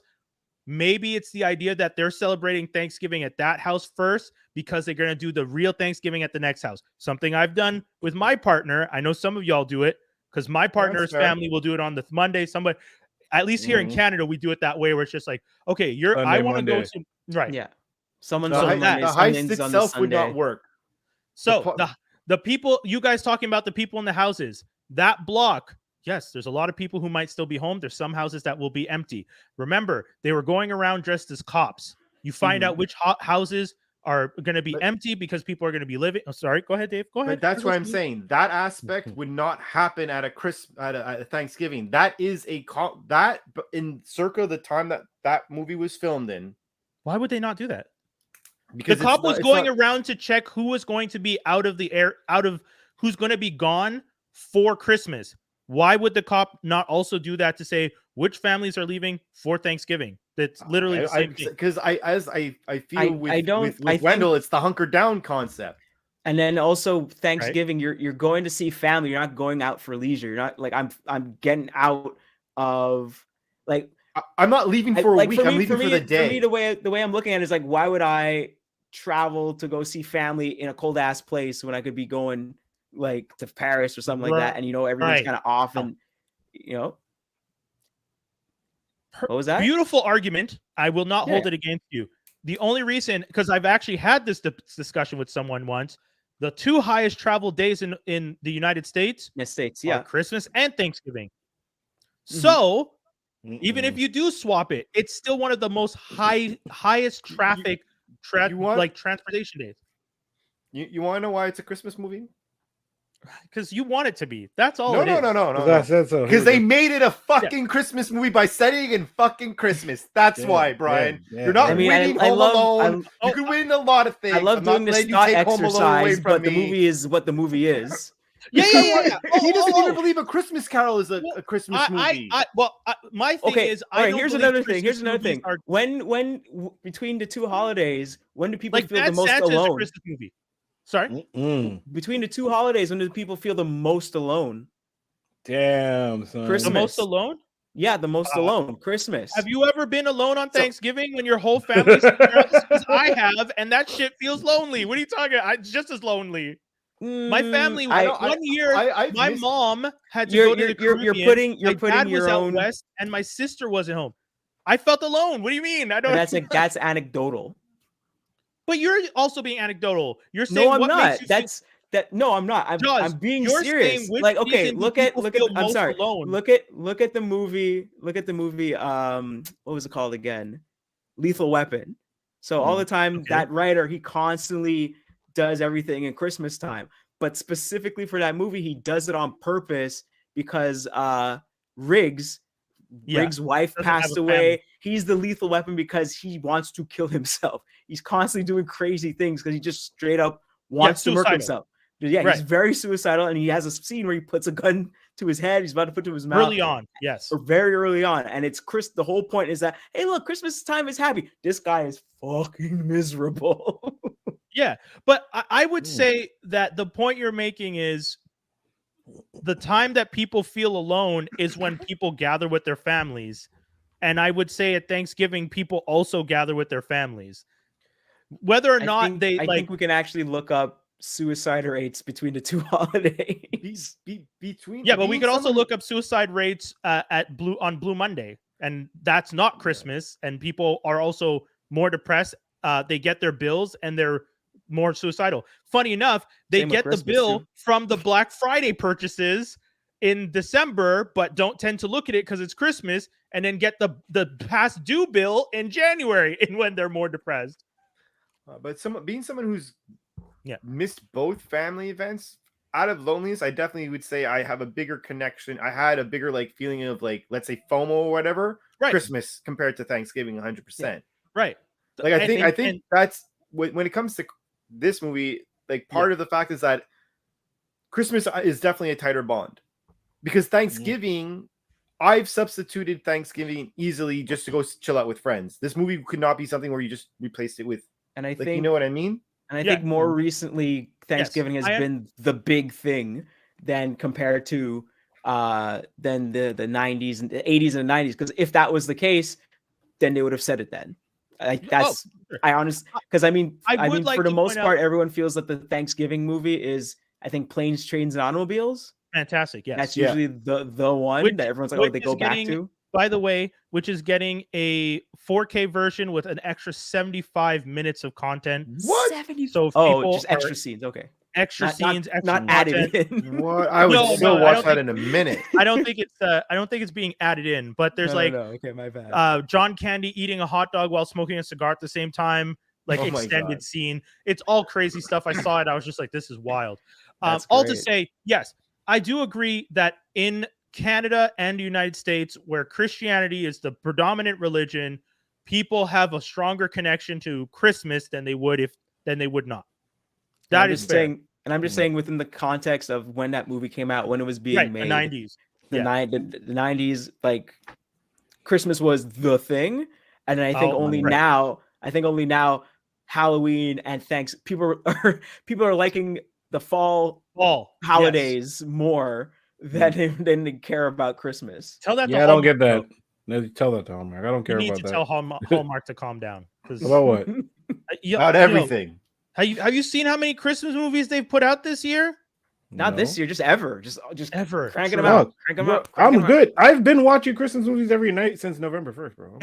maybe it's the idea that they're celebrating Thanksgiving at that house first because they're going to do the real Thanksgiving at the next house. Something I've done with my partner. I know some of y'all do it because my partner's family will do it on the Monday. Somebody, at least here in Canada, we do it that way where it's just like, okay, I want to go to, right.
Yeah. Someone's
the
on Monday,
the heist itself would not work.
So the people, you guys talking about the people in the houses, that block, yes, there's a lot of people who might still be home. There's some houses that will be empty. Remember, they were going around dressed as cops. You find out which houses are going to be empty because people are going to be living. Oh, sorry, go ahead, Dave. Go ahead.
But that's what I'm saying. That aspect would not happen at a Thanksgiving. That is that in circa the time that movie was filmed in.
Why would they not do that?
Because
the cop was going around to check who was going to be out of who's going to be gone for Christmas. Why would the cop not also do that to say which families are leaving for Thanksgiving? That's literally the same thing.
Because I feel with Wendell, it's the hunker down concept.
And then also Thanksgiving, you're going to see family. You're not going out for leisure. You're not like I'm getting out of like
I'm not leaving for a week. I'm leaving for the day.
For me, the way I'm looking at it is like, why would I travel to go see family in a cold ass place when I could be going like to Paris or something like that, and everyone's kind of off, and what was that?
Beautiful argument. I will not hold it against you. The only reason, because I've actually had this discussion with someone once, the two highest travel days in the United States, are Christmas and Thanksgiving. So even if you do swap it, it's still one of the most highest traffic transportation days.
You want to know why it's a Christmas movie?
Because you want it to be. That's all.
No. Because they made it a fucking Christmas movie by setting in fucking Christmas. That's why, Brian. You're not winning Home Alone. You can win a lot of things.
I love doing this thought exercise, but the movie is what the movie is.
He doesn't even believe A Christmas Carol is a Christmas movie.
My thing is,
here's another thing. When between the two holidays, when do people feel the most alone?
Christmas movie. Sorry?
Between the two holidays, when do people feel the most alone?
Damn, son.
Christmas.
The most alone?
Yeah, the most alone. Christmas.
Have you ever been alone on Thanksgiving when your whole family's because I have, and that shit feels lonely. What are you talking about? It's just as lonely. My family, one year, my mom had to go to the Caribbean.
You're putting your own...
out west, and my sister wasn't home. I felt alone. What do you mean?
That's anecdotal.
But you're also being anecdotal. You're saying
no, I'm not. No, I'm not. I'm being serious. Like, okay, look at. I'm sorry. Alone. Look at the movie. Look at the movie. What was it called again? Lethal Weapon. So all the time, that writer, he constantly does everything in Christmas time. But specifically for that movie, he does it on purpose because Riggs' wife passed away. He's the lethal weapon because he wants to kill himself. He's constantly doing crazy things because he just straight up wants to murder himself. He's very suicidal, and he has a scene where he puts a gun to his head. He's about to put it to his mouth.
Early on, yes.
Or very early on. And it's the whole point is that, hey, look, Christmas time is happy. This guy is fucking miserable.
Yeah, but I would say that the point you're making is the time that people feel alone is when people gather with their families. And I would say at Thanksgiving, people also gather with their families. Whether or not I
think we can actually look up suicide rates between the two holidays.
But we could also look up suicide rates on Blue Monday. And that's not Christmas. And people are also more depressed. They get their bills and they're more suicidal. Funny enough, they get the bill from the Black Friday purchases in December, but don't tend to look at it because it's Christmas, and then get the past due bill in January and when they're more depressed.
But being someone who's missed both family events. Out of loneliness, I definitely would say I have a bigger connection. I had a bigger like feeling of like, let's say FOMO or whatever, Christmas compared to Thanksgiving 100%.
Right.
Like I think that's when it comes to this movie, like part of the fact is that Christmas is definitely a tighter bond, because Thanksgiving, I've substituted Thanksgiving easily just to go chill out with friends. This movie could not be something where you just replaced it with,
and I
like,
think,
you know what I mean?
And I think more recently, Thanksgiving has been the big thing than compared to than the 90s and the 80s and 90s. Because if that was the case, then they would have said it then. Like that's I honestly, because I mean for the most part, everyone feels that the Thanksgiving movie is, I think, Planes, Trains, and Automobiles.
Fantastic. Yes.
That's usually the one that everyone's like, oh, they go back to.
By the way, which is getting a 4K version with an extra 75 minutes of content.
What?
70? So just extra scenes. Okay.
Extra scenes,
not added in.
What? I would still watch that in a minute.
I don't think it's being added in, but there's
okay, my bad.
John Candy eating a hot dog while smoking a cigar at the same time, like extended scene. It's all crazy stuff. I saw it. I was just like, this is wild. All to say, yes, I do agree that in Canada and the United States, where Christianity is the predominant religion, people have a stronger connection to Christmas than they would not. That is fair.
And I'm just saying, within the context of when that movie came out, when it was being made,
the 90s,
the 90s, like Christmas was the thing, and I think only now Halloween and people are liking the fall holidays more than they care about Christmas.
Tell that.
I don't get that. No, tell that to Hallmark. I don't care about that.
You need to tell Hallmark to calm down.
About what?
About everything.
Have you seen how many Christmas movies they've put out this year?
Not this year, just ever. Just
ever.
Cranking them out.
I'm good. I've been watching Christmas movies every night since November 1st, bro.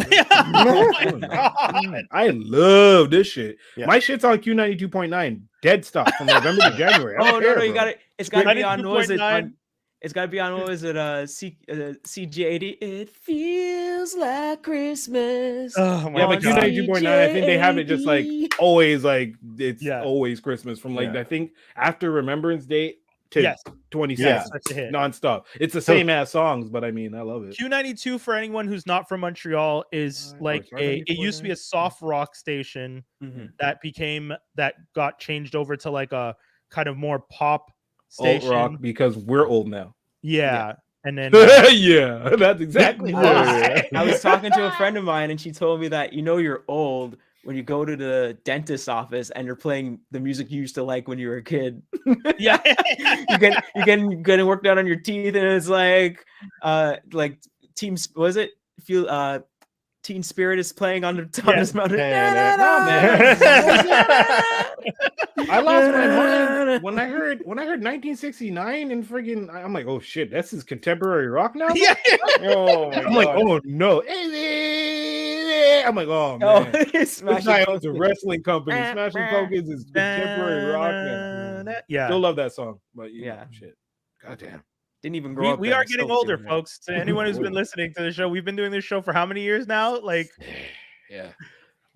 I love this shit. Yeah. My shit's on Q92.9. Dead stop from November to January.
No, you got it. It's got to be on. It's got to be on, what was it? CG80. It feels like Christmas.
Oh my God. But Q92.9, I think they have it just like always, like it's always Christmas from like I think after Remembrance Day to 26 nonstop. It's the same ass songs, but I mean, I love it.
Q92, for anyone who's not from Montreal, is it used to be a soft rock station that got changed over to like a kind of more pop station.
Alt rock, because we're old now.
Yeah. And then
yeah, that's exactly
I was talking to a friend of mine, and she told me that you're old when you go to the dentist's office and you're playing the music you used to like when you were a kid.
Yeah.
you're getting work done on your teeth, and it's like Teen Spirit is playing on this mountain.
I lost my mind when I heard 1969 and friggin' I'm like, oh shit, this is contemporary rock now.
Yeah.
I'm like, oh no. I'm like, oh man. It's a wrestling company. Smashing Pumpkins is contemporary rock. Still love that song, but shit. Goddamn.
Didn't even grow up.
We are getting older, folks. To anyone who's been listening to the show, we've been doing this show for how many years now? Like,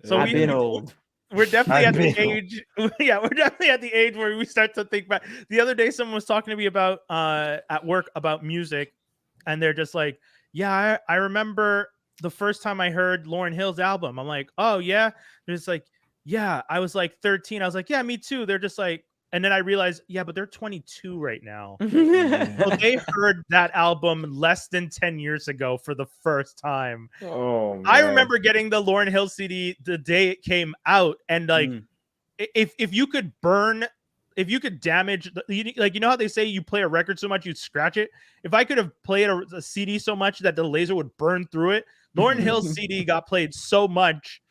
So I've been old.
We're definitely at the age. Yeah, we're definitely at the age where we start to think back. The other day, someone was talking to me about at work about music, and they're just like, "Yeah, I remember the first time I heard Lauryn Hill's album." I'm like, "Oh yeah." They're just like, "Yeah, I was like 13." I was like, "Yeah, me too." They're just like. And then I realized, but they're 22 right now. So they heard that album less than 10 years ago for the first time.
Oh, man.
I remember getting the Lauryn Hill CD the day it came out. And like, if you could damage, like, you know how they say you play a record so much, you'd scratch it? If I could have played a CD so much that the laser would burn through it, Lauryn Hill's CD got played so much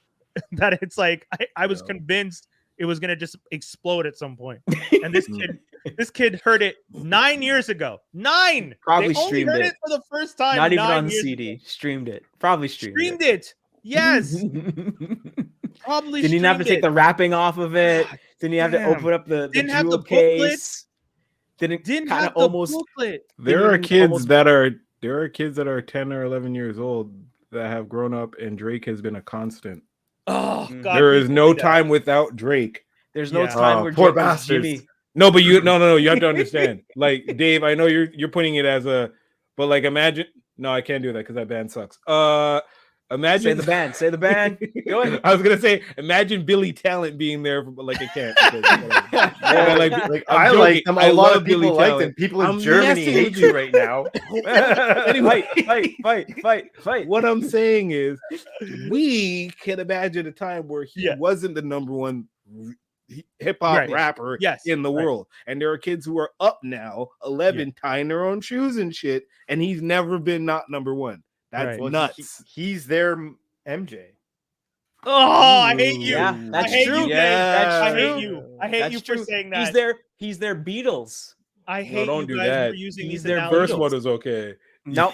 that it's like, I was convinced it was gonna just explode at some point. And this kid heard it 9 years ago. 9.
Probably streamed it
for the first time.
Not even on CD. Streamed it. Probably streamed
it. Yes. Probably.
Didn't even have to take the wrapping off of it. Didn't even have to open up the jewel case. Didn't have the booklet.
There are kids that are 10 or 11 years old that have grown up, and Drake has been a constant.
Oh God!
There is no time without Drake.
There's no
Yeah.
time where
Poor
Jimmy.
bastards.
No, but no. You have to understand. Like Dave, I know you're putting it as a, but like imagine. No, I can't do that because that band sucks. Imagine
Say the band. Go ahead.
I was gonna say, imagine Billy Talent being there, but like I can't. Because,
Yeah,
like
I
I'm
like
joking.
them.
I
A lot
love
of people
Billy
like
Talent.
them. People in
I'm
Germany
messing
hate
with
you right now.
Anyway,
Fight.
what I'm saying is, we can imagine a time where he wasn't the number one hip hop rapper in the world, and there are kids who are up now, 11, tying their own shoes and shit, and he's never been not number one. That's nuts.
He's their MJ.
Oh, I hate you.
Yeah, that's
I hate
true.
you,
That's
I
true.
hate you. I hate you for saying that.
He's their Beatles.
I hate
don't
you
do
guys
that.
for using
He's
these
their
analogies.
First one is okay.
Nope.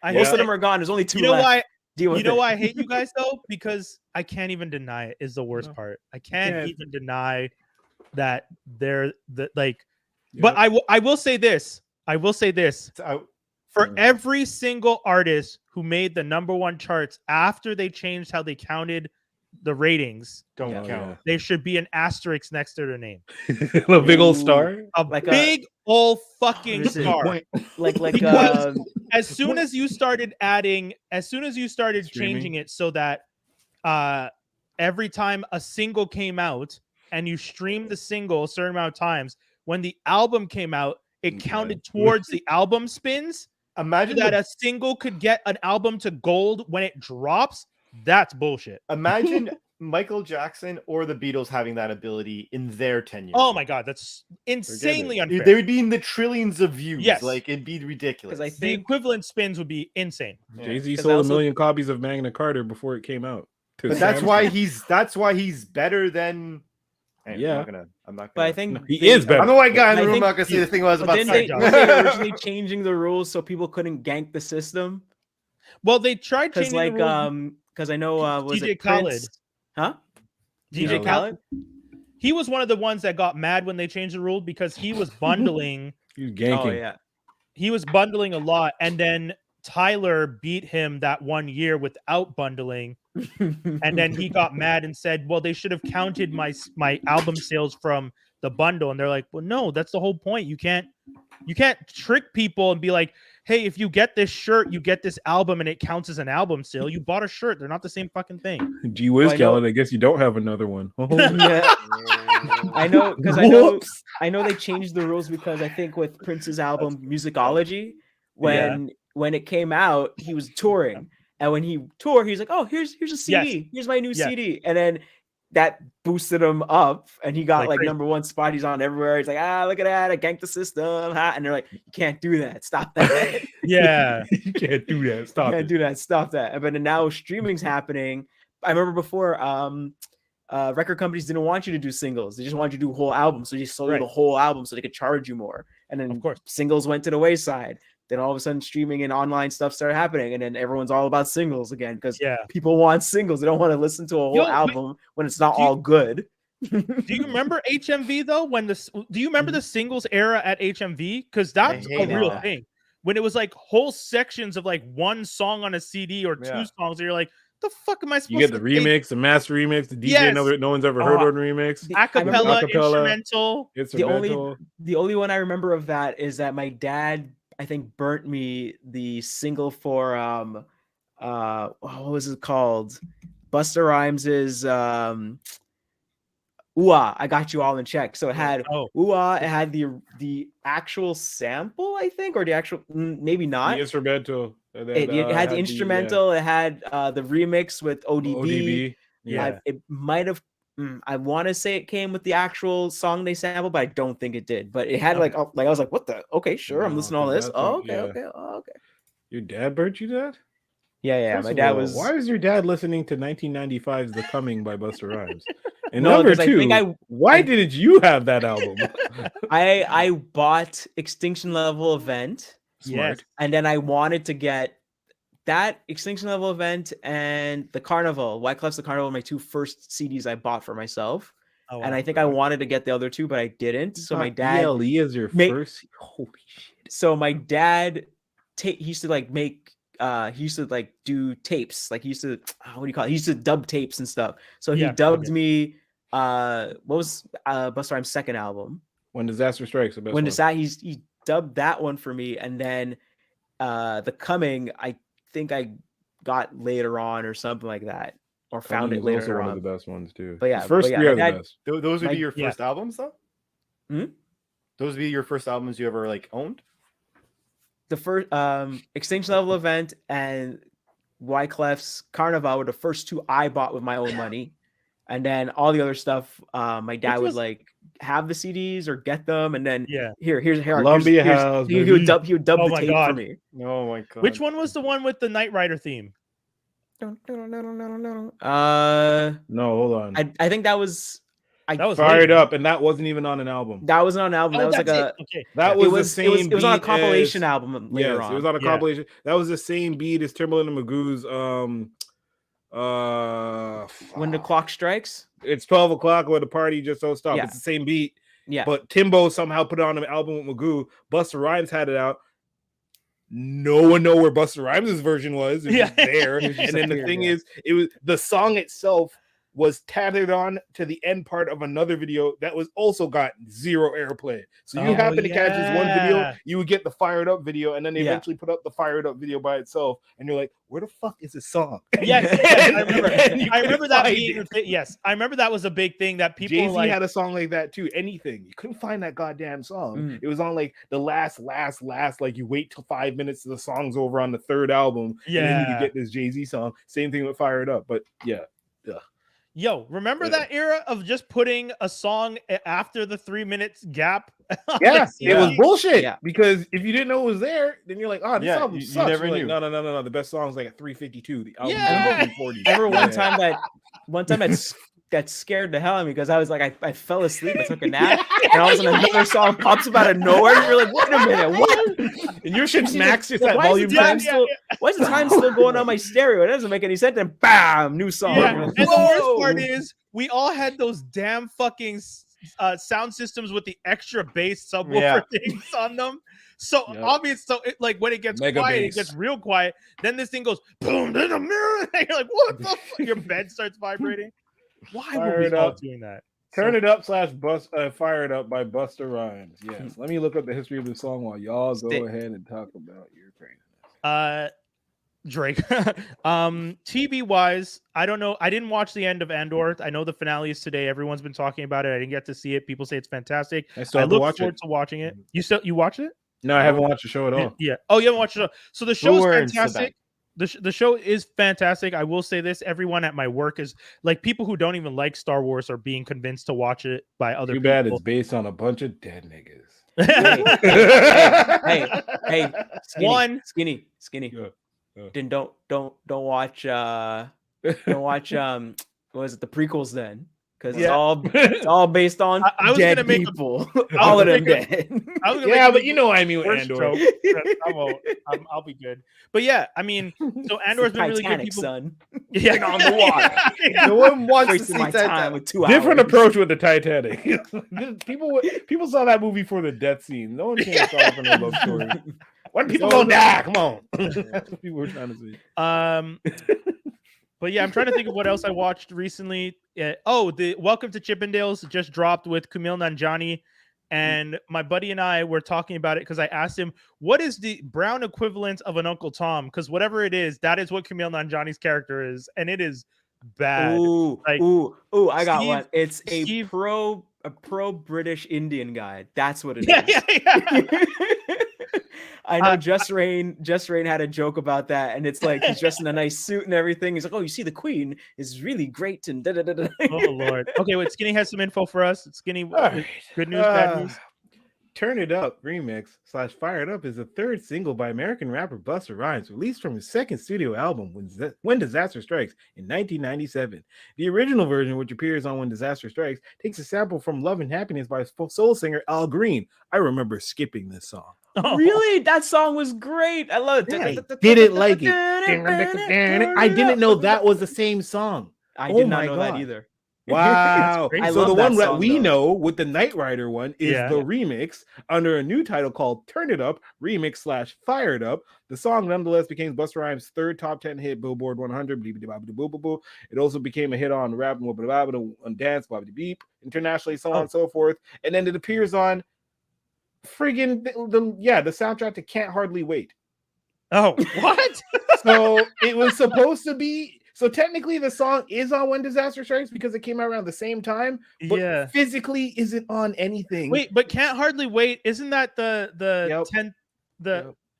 I
Most
hate
of them are gone. There's only two
You know
left.
why?
Deal with
You know
it.
why I hate you guys though? Because I can't even deny it. Is the worst part. I can't even deny that they're the like. But I will say this. I will say this. For every single artist who made the number one charts after they changed how they counted the ratings,
Don't count.
there should be an asterisk next to their name.
A big old star.
A big old fucking star.
Because
as soon as you started changing it so that every time a single came out and you streamed the single a certain amount of times, when the album came out, it counted towards the album spins.
Imagine
that a single could get an album to gold when it drops. That's bullshit.
Imagine Michael Jackson or the Beatles having that ability in their tenure.
Oh my god, that's insanely unfair.
They would be in the trillions of views.
Yes.
Like it'd be ridiculous.
I think
the equivalent spins would be insane.
Jay-Z sold 1 million copies of Magna Carta before it came out.
But that's why he's better than.
Yeah,
I'm not gonna.
But I think
he is better.
I'm the white guy in the room. I'm not gonna say the thing I was about to say.
Didn't they originally changing the rules so people couldn't gank the system?
Well, they tried changing
the
rules.
Because I know was
DJ
it
Khaled?
Prince? Huh?
DJ Khaled. He was one of the ones that got mad when they changed the rule because he was bundling.
He was ganking.
Oh yeah.
He was bundling a lot, and then Tyler beat him that 1 year without bundling. And then he got mad and said, well, they should have counted my album sales from the bundle. And they're like, well, no, that's the whole point. You can't trick people and be like, hey, if you get this shirt, you get this album and it counts as an album sale. You bought a shirt. They're not the same fucking thing.
Gee whiz, Khaled, I guess you don't have another one.
Yeah. I know, because I know they changed the rules because I think with Prince's album Musicology, when it came out, he was touring. And when he toured, he's like, "Oh, here's a CD.
Yes.
Here's my new CD." And then that boosted him up, and he got like number one spot. He's on everywhere. He's like, look at that! I ganked the system." And they're like, "You can't do that. Stop that."
Yeah,
you can't do that. Stop.
You can't do that. Stop that. But now streaming's happening. I remember before, record companies didn't want you to do singles. They just wanted you to do whole albums. So you sold the whole album so they could charge you more. And then, of course, singles went to the wayside. Then all of a sudden streaming and online stuff started happening, and then everyone's all about singles again because people want singles. They don't want to listen to a whole album when it's not all good.
Do you remember HMV though? Do you remember the singles era at HMV? Because that's a real thing. When it was like whole sections of like one song on a CD or two songs, and you're like, the fuck am I supposed to?
You get the remix, the master remix, the DJ no one's ever heard of the remix,
acapella, instrumental.
The only one I remember of that is that my dad, I think, burnt me the single for what was it called? Busta Rhymes' Ooh-ah, I Got You All in Check. So it had Ooh-ah, it had the actual sample, I think, or the actual maybe not.
The instrumental.
It had the instrumental, it had the remix with ODB.
Yeah.
It might have I want to say it came with the actual song they sampled, but I don't think it did. But it had like I was like, what the? Okay, sure, I'm listening to all this. Oh, okay.
Your dad burnt you that?
Yeah. My dad was.
Why is your dad listening to 1995's "The Coming" by Busta Rhymes? And
no,
number two, why didn't you have that album?
I bought Extinction Level Event.
Smart.
And then I wanted to get that Extinction Level Event and the Carnival. Wyclef's The Carnival were my two first CDs I bought for myself. Oh, wow. And I think I wanted to get the other two, but I didn't. So my dad
ELE is your first. Holy shit.
So my dad he used to like make he used to like do tapes. Like he used to what do you call it? He used to dub tapes and stuff. So he dubbed me what was Busta Rhymes' second album?
When Disaster Strikes.
He dubbed that one for me, and then The Coming, I think I got later on or something like that, or found it later
also
on.
one of the best ones too.
But yeah,
the first three are the best.
Those would be your first albums, though. Those would be your first albums you ever like owned.
The first Extinction Level Event and Wyclef's Carnival were the first two I bought with my own money, and then all the other stuff my dad would like have the CDs or get them, and then here's
Columbia House.
He would dub the tape for me.
Oh my god!
Which one was the one with the Knight Rider theme?
No,
hold on.
I think that was
Fired Up, and that wasn't even on an album.
That was on an album. That was like
that was the same.
It was on a compilation album later on.
It was on a compilation. That was the same beat as Timbaland and Magoo's.
When the Clock Strikes.
It's 12 o'clock when the party just don't stop. It's the same beat.
Yeah.
But Timbo somehow put it on an album with Magoo. Busta Rhymes had it out. No one know where Busta Rhymes' version was. It was there. And then the thing is, it was the song itself was tatted on to the end part of another video that was also got zero airplay. So you happen to catch this one video, you would get the Fired Up video, and then they eventually put up the Fired Up video by itself, and you're like, where the fuck is this song?
Yes, I remember that being I remember that was a big thing that people
Jay-Z had a song like that too. Anything. You couldn't find that goddamn song. It was on like the last, like you wait till 5 minutes till the song's over on the third album, and then you could get this Jay-Z song. Same thing with Fired Up, but
Yo, remember that era of just putting a song after the 3 minutes gap?
Yes, it was bullshit. Yeah. Because if you didn't know it was there, then you're like, oh, this album sucks.
You never knew.
Like, no. The best song's like at 3:52. The album
is 40. I remember one time that got scared the hell out of me because I was like, I fell asleep, I took a nap, and all of a sudden another song pops up out of nowhere. And you're like, wait a minute, what?
And your shit's maxed at that volume.
Why is the time still going on my stereo? It doesn't make any sense. And bam, new song.
Yeah. And the worst part is, we all had those damn fucking sound systems with the extra bass subwoofer things on them. So obvious. So it, like when it gets quiet, it gets real quiet. Then this thing goes boom in the mirror. And you're like, what the fuck? Your bed starts vibrating. Why were we all doing that?
Turn It Up / Fire It Up by Busta Rhymes. Yes. Let me look up the history of the song while y'all go ahead and talk about your craziness.
Drake. TV wise, I don't know. I didn't watch the end of Andor. I know the finale is today. Everyone's been talking about it. I didn't get to see it. People say it's fantastic. I look forward to watching it. You watched it?
No, I haven't watched the show at all.
Yeah. Oh, you haven't watched the show. So the show is fantastic. The show is fantastic. I will say this: everyone at my work is like people who don't even like Star Wars are being convinced to watch it by other people.
Too bad it's based on a bunch of dead niggas.
Hey, skinny. Then don't watch what is it, the prequels then? Because it's all based on dead people. All of them dead.
But you know what I mean with Andor.
I won't. I'll be good. But yeah, I mean, so Andor's been really good. People,
son.
Yeah,
on the water.
No one wants to see
my time with 2 hours.
Different approach with the Titanic. people saw that movie for the death scene. No one came saw it for the love story. When people gonna die? Come on. That's what people were trying to see.
But yeah, I'm trying to think of what else I watched recently. The Welcome to Chippendales just dropped with Kumail Nanjiani, and my buddy and I were talking about it because I asked him, what is the brown equivalent of an Uncle Tom? Because whatever it is, that is what Kumail Nanjiani's character is, and it is bad.
I got one. It's a pro British Indian guy. That's what it is. Yeah. I know Just Rain had a joke about that, and it's like he's dressed in a nice suit and everything. He's like, "Oh, you see, the Queen is really great." And
Oh Lord. Okay, wait. Skinny has some info for us. Skinny, right. Good news, bad news.
Turn It Up remix / Fire It Up is the third single by American rapper Busta Rhymes, released from his second studio album, When Disaster Strikes, in 1997. The original version, which appears on When Disaster Strikes, takes a sample from Love and Happiness by soul singer Al Green. I remember skipping this song.
Oh. Really? That song was great. I love it.
I didn't like it. I didn't know that was the same song.
I did not know that either.
Wow.
I
So
love
the
that
one that
song,
we
though.
know with the Knight Rider one is
Yeah.
the remix under a new title called Turn It Up Remix / Fired Up. The song nonetheless became Busta Rhymes' third top 10 hit, Billboard 100. It also became a hit on rap on dance, beep, internationally, so on and so forth. And then it appears on friggin' the soundtrack to Can't Hardly Wait.
Oh, what?
So it was supposed to be. So technically, the song is on When Disaster Strikes because it came out around the same time. But
Yeah.
physically, isn't on anything.
Wait, but Can't Hardly Wait. Isn't that the
Yep.
10?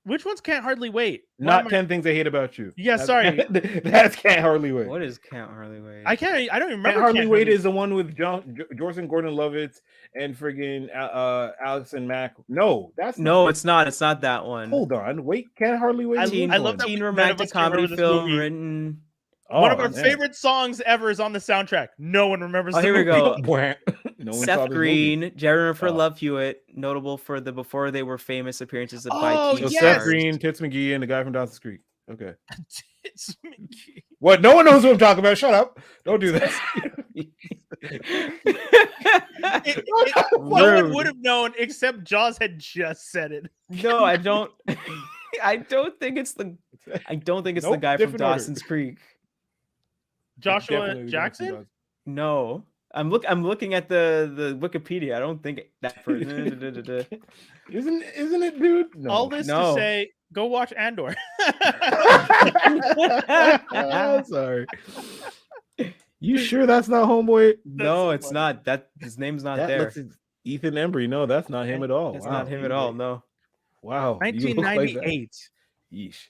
Which one's Can't Hardly Wait?
Not 10 Things I Hate About You.
Yeah, sorry.
That's Can't Hardly Wait.
What is Can't Hardly Wait?
I don't even remember.
Can't Hardly Wait is the one with Jordan Gordon-Levitt and friggin' Alex and Mac. No, that's
no, it's not. It's not that one.
Hold on, wait. Can't Hardly Wait.
I love that
teen romantic comedy film written.
One of our favorite songs ever is on the soundtrack. No one remembers.
Oh, here we go.
No
Seth Green, Jennifer Love Hewitt, notable for the Before They Were Famous appearances by teen
so
stars.
Seth Green, Tits McGee, and the guy from Dawson's Creek. Okay.
Tits McGee.
What? No one knows what I'm talking about. Shut up. Don't do that.
No one would have known except Jaws had just said it.
No, I don't. I don't think it's the. I don't think it's the guy from Dawson's Creek.
Joshua Jackson?
No. I'm looking at the Wikipedia. I don't think that person.
Isn't it, dude? No.
All this to say, go watch Andor.
Sorry. You sure that's not homeboy?
No, it's not. That his name's not there.
Ethan Embry. No, that's not him at all.
That's not him at all. No.
Wow.
1998.
Yeesh.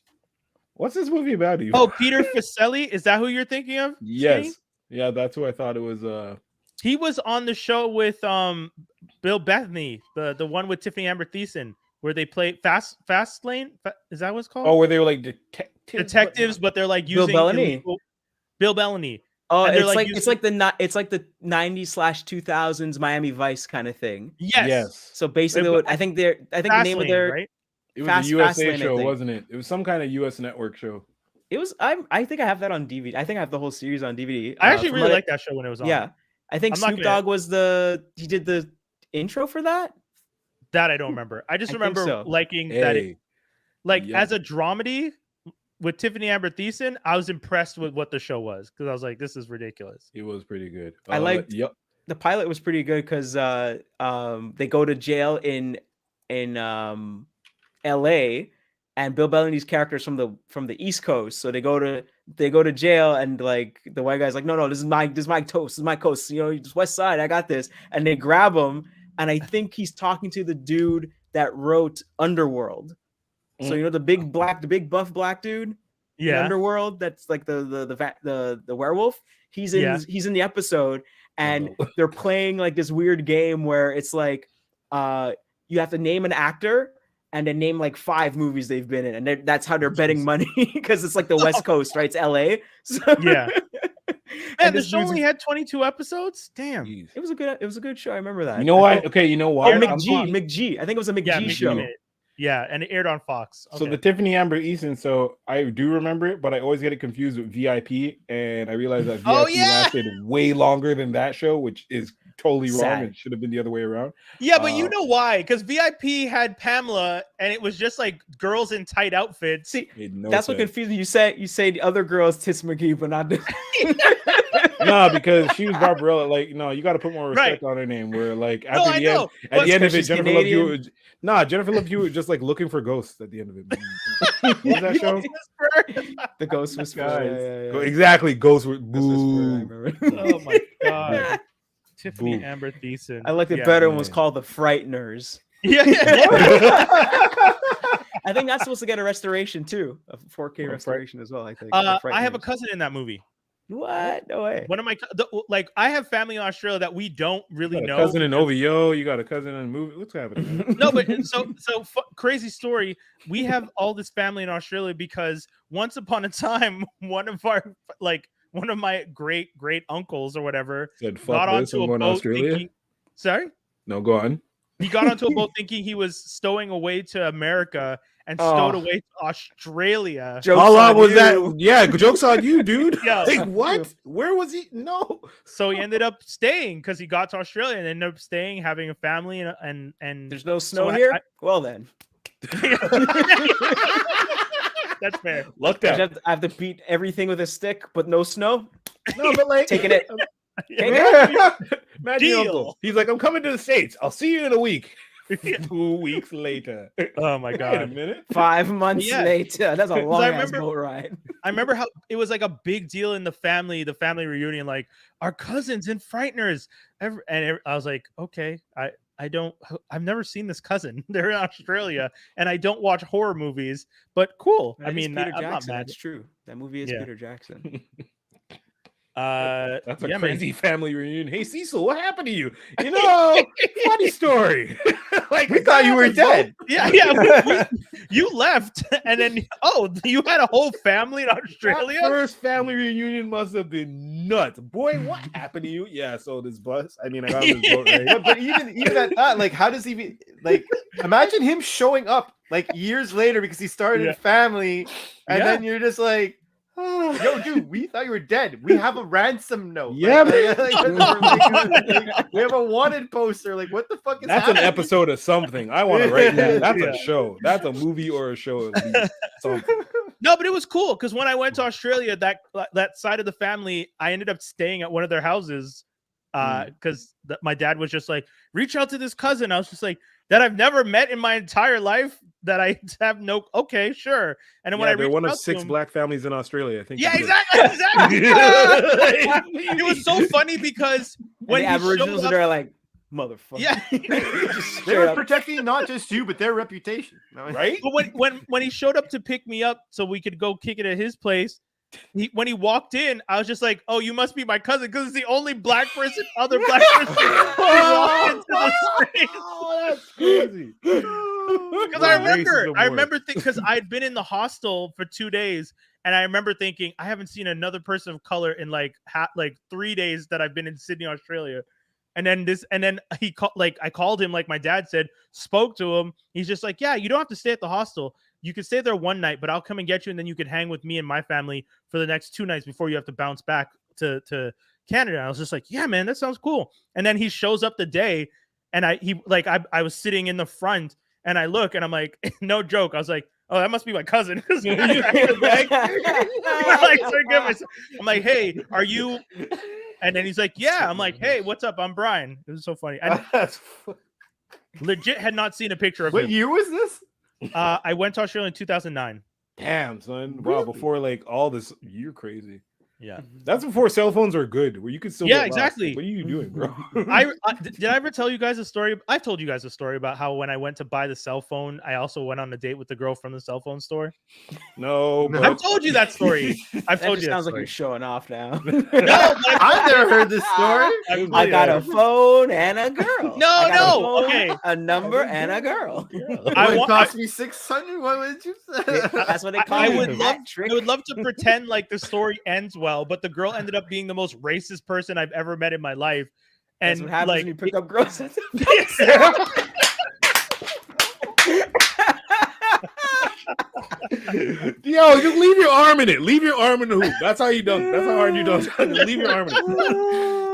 What's this movie about?
Oh, Peter Facelli. Is that who you're thinking of?
Yes.
Skinny?
Yeah, that's who I thought it was.
He was on the show with Bill Bethany, the one with Tiffani Amber Thiessen, where they play Fastlane. Is that what it's called?
Oh, where they were like
detectives, but they're like using Bill Bellany.
Oh, it's like the 90s/2000s Miami Vice kind of thing.
Yes.
So basically, I think the name of their
right?
It was a USA show, wasn't it? It was some kind of US network show.
It was. I think I have that on DVD. I think I have the whole series on DVD.
I actually really liked that show when it was on.
Yeah, I think Snoop Dogg was he did the intro for that.
That I don't remember. I just remember liking that. As a dramedy with Tiffani Amber Thiessen, I was impressed with what the show was because I was like, this is ridiculous.
It was pretty good.
I liked. Yep. The pilot was pretty good because they go to jail in L.A. and Bill Bellany's character is from the East Coast, so they go to jail and like the white guy's like, no, this is my coast, it's West Side, I got this, and they grab him, and I think he's talking to the dude that wrote Underworld, so the big buff black dude, in Underworld, that's like the werewolf. He's in the episode, and they're playing like this weird game where it's like you have to name an actor and then name like 5 movies they've been in, and that's how they're betting money because it's like the West Coast, right? It's LA. So,
yeah. Man, the show only had 22 episodes. Damn,
it was a good show. I remember that.
You know why? Okay, you know why?
McG. I think it was a McG show.
Yeah, and it aired on Fox.
Okay. So the Tiffani Amber Thiessen. So I do remember it, but I always get it confused with VIP, and I realized that VIP lasted way longer than that show, which is totally wrong. It should have been the other way around.
Yeah, but you know why? Because VIP had Pamela, and it was just like girls in tight outfits.
See, that's what confused me. You say the other girls Tits McGee, but not this.
No, because she was Barbarella. Like, no, you got to put more respect on her name. Where like at the end of it, Jennifer Love Hewitt. Jennifer Love Hewitt just like looking for ghosts at the end of it. What was that show?
The Ghost Whisperer.
Yeah. Exactly, Ghost Whisperer.
Oh my god. Tiffani Amber Thiessen.
I liked it better when it was called The Frighteners.
Yeah.
I think that's supposed to get a restoration too, a 4K restoration as well. I think.
I have a cousin in that movie.
What? No way.
One of my I have family in Australia that we don't really know.
Cousin in OVO, you got a cousin in a movie. What's happening?
No, but crazy story. We have all this family in Australia because once upon a time, one of my great uncles or whatever got onto a boat thinking. Sorry?
No, go on.
He got onto a boat thinking he was stowing away to America, and stowed away to Australia.
How long was that? Yeah, joke's on you, dude.
Yeah.
Like, what? Where was he? No.
So he ended up staying because he got to Australia and ended up staying, having a family, and
there's no snow
so
here. Well then,
that's fair.
Look that.
I have to beat everything with a stick, but no snow.
No, but like
taking it.
Imagine uncle. He's like, I'm coming to the States. I'll see you in a week. 2 weeks later.
Oh my god.
Wait a minute.
5 months later. That's a long ass boat ride.
I remember how it was like a big deal in the family reunion, like our cousins and Frighteners. I was like, okay, I've never seen this cousin. They're in Australia, and I don't watch horror movies, but cool.
That Peter Jackson. I'm not mad. That's true. That movie is Peter Jackson.
That's a crazy family reunion. Hey Cecil, what happened to you? You know, funny story. Like
we thought you were dead.
You left, and then you had a whole family in Australia.
That first family reunion must have been nuts. Boy, what happened to you? Yeah, so this bus. I mean, I got this boat right.
Yeah, but even at that, like, how does he imagine him showing up like years later because he started a family, and then you're just like, yo, dude, we thought you were dead. We have a ransom note.
Yeah,
we have a wanted poster. Like, what the fuck is
That's
happening?
an episode of something. I want to write that. That's a show. That's a movie or a show. Something.
No, but it was cool because when I went to Australia, that side of the family, I ended up staying at one of their houses because my dad was just like, reach out to this cousin. I was just like, that I've never met in my entire life, that I have no. Okay, sure. And then when I
they're one of
out
6 black families in Australia, I think.
Yeah, exactly. It was so funny because when
the Aboriginals are there, like, motherfucker.
Yeah,
they were protecting not just you but their reputation,
right?
But when he showed up to pick me up so we could go kick it at his place, when he walked in, I was just like, "Oh, you must be my cousin," because it's the only other black person who walked into the space.
Oh, that's crazy.
Because I remember because I'd been in the hostel for 2 days, and I remember thinking, I haven't seen another person of color in like 3 days that I've been in Sydney, Australia. And then he called, like, I called him, like my dad said, spoke to him. He's just like, yeah, you don't have to stay at the hostel. You can stay there one night, but I'll come and get you, and then you can hang with me and my family for the next 2 nights before you have to bounce back to Canada. I was just like, yeah, man, that sounds cool. And then he shows up the day, and I was sitting in the front, and I look, and I'm like, no joke. I was like, oh, that must be my cousin. I'm like, hey, are you? And then he's like, yeah. I'm like, hey, what's up? I'm Brian. It was so funny. I legit had not seen a picture of him.
What year was this?
I went to Australia in 2009.
Damn, son. Wow, before like all this, you're crazy.
Yeah,
that's before cell phones were good, where you could still.
Yeah, exactly.
What are you doing, bro?
Did I ever tell you guys a story? I've told you guys a story about how when I went to buy the cell phone, I also went on a date with the girl from the cell phone store.
No, but...
I've told you that story. I've told you.
Sounds like you're showing off now.
No,
I've never heard this story.
I got a phone and a girl.
No, okay,
a number and a girl.
It cost me $600. What would you say?
That's what they call
I
it.
would love to pretend like the story ends well, but the girl ended up being the most racist person I've ever met in my life. And
that's what happens when you pick up girls.
Yo, just leave your arm in it. Leave your arm in the hoop. That's how you dunk. That's how hard you dunk. Leave your arm in it.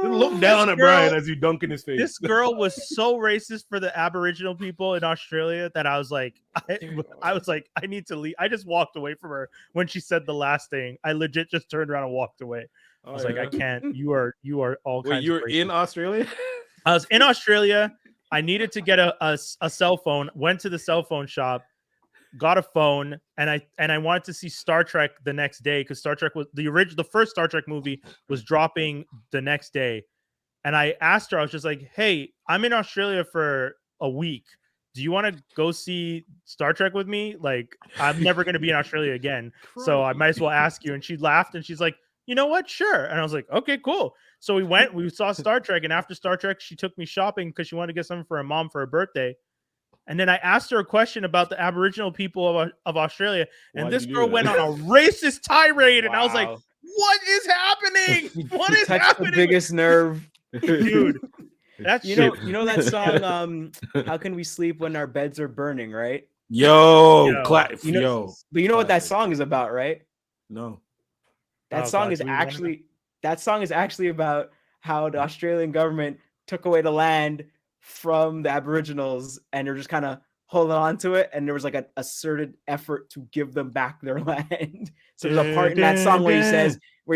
Just look down at Brian as you dunk in his face.
This girl was so racist for the Aboriginal people in Australia that I was like, I need to leave. I just walked away from her when she said the last thing. I legit just turned around and walked away. I was like, I can't. You are all kinds.
You were in Australia?
I was in Australia. I needed to get a cell phone. Went to the cell phone shop, got a phone, and I wanted to see Star Trek the next day because Star Trek was the first Star Trek movie was dropping the next day. And I asked her, I was just like, hey, I'm in Australia for a week. Do you want to go see Star Trek with me? Like, I'm never going to be in Australia again. So I might as well ask you. And she laughed and she's like, you know what? Sure. And I was like, okay, cool. So we saw Star Trek. And after Star Trek, she took me shopping because she wanted to get something for her mom for her birthday. And then I asked her a question about the Aboriginal people of Australia. And this girl went on a racist tirade. Wow. And I was like, what is happening? What is happening?
The biggest nerve.
Dude. That's
you know that song, How Can We Sleep When Our Beds Are Burning, right?
Yo,
but you know what that song is about, right?
No.
That song is actually about how the Australian government took away the land from the Aboriginals, and they're just kind of holding on to it, and there was like a asserted effort to give them back their land. So there's a part in that song where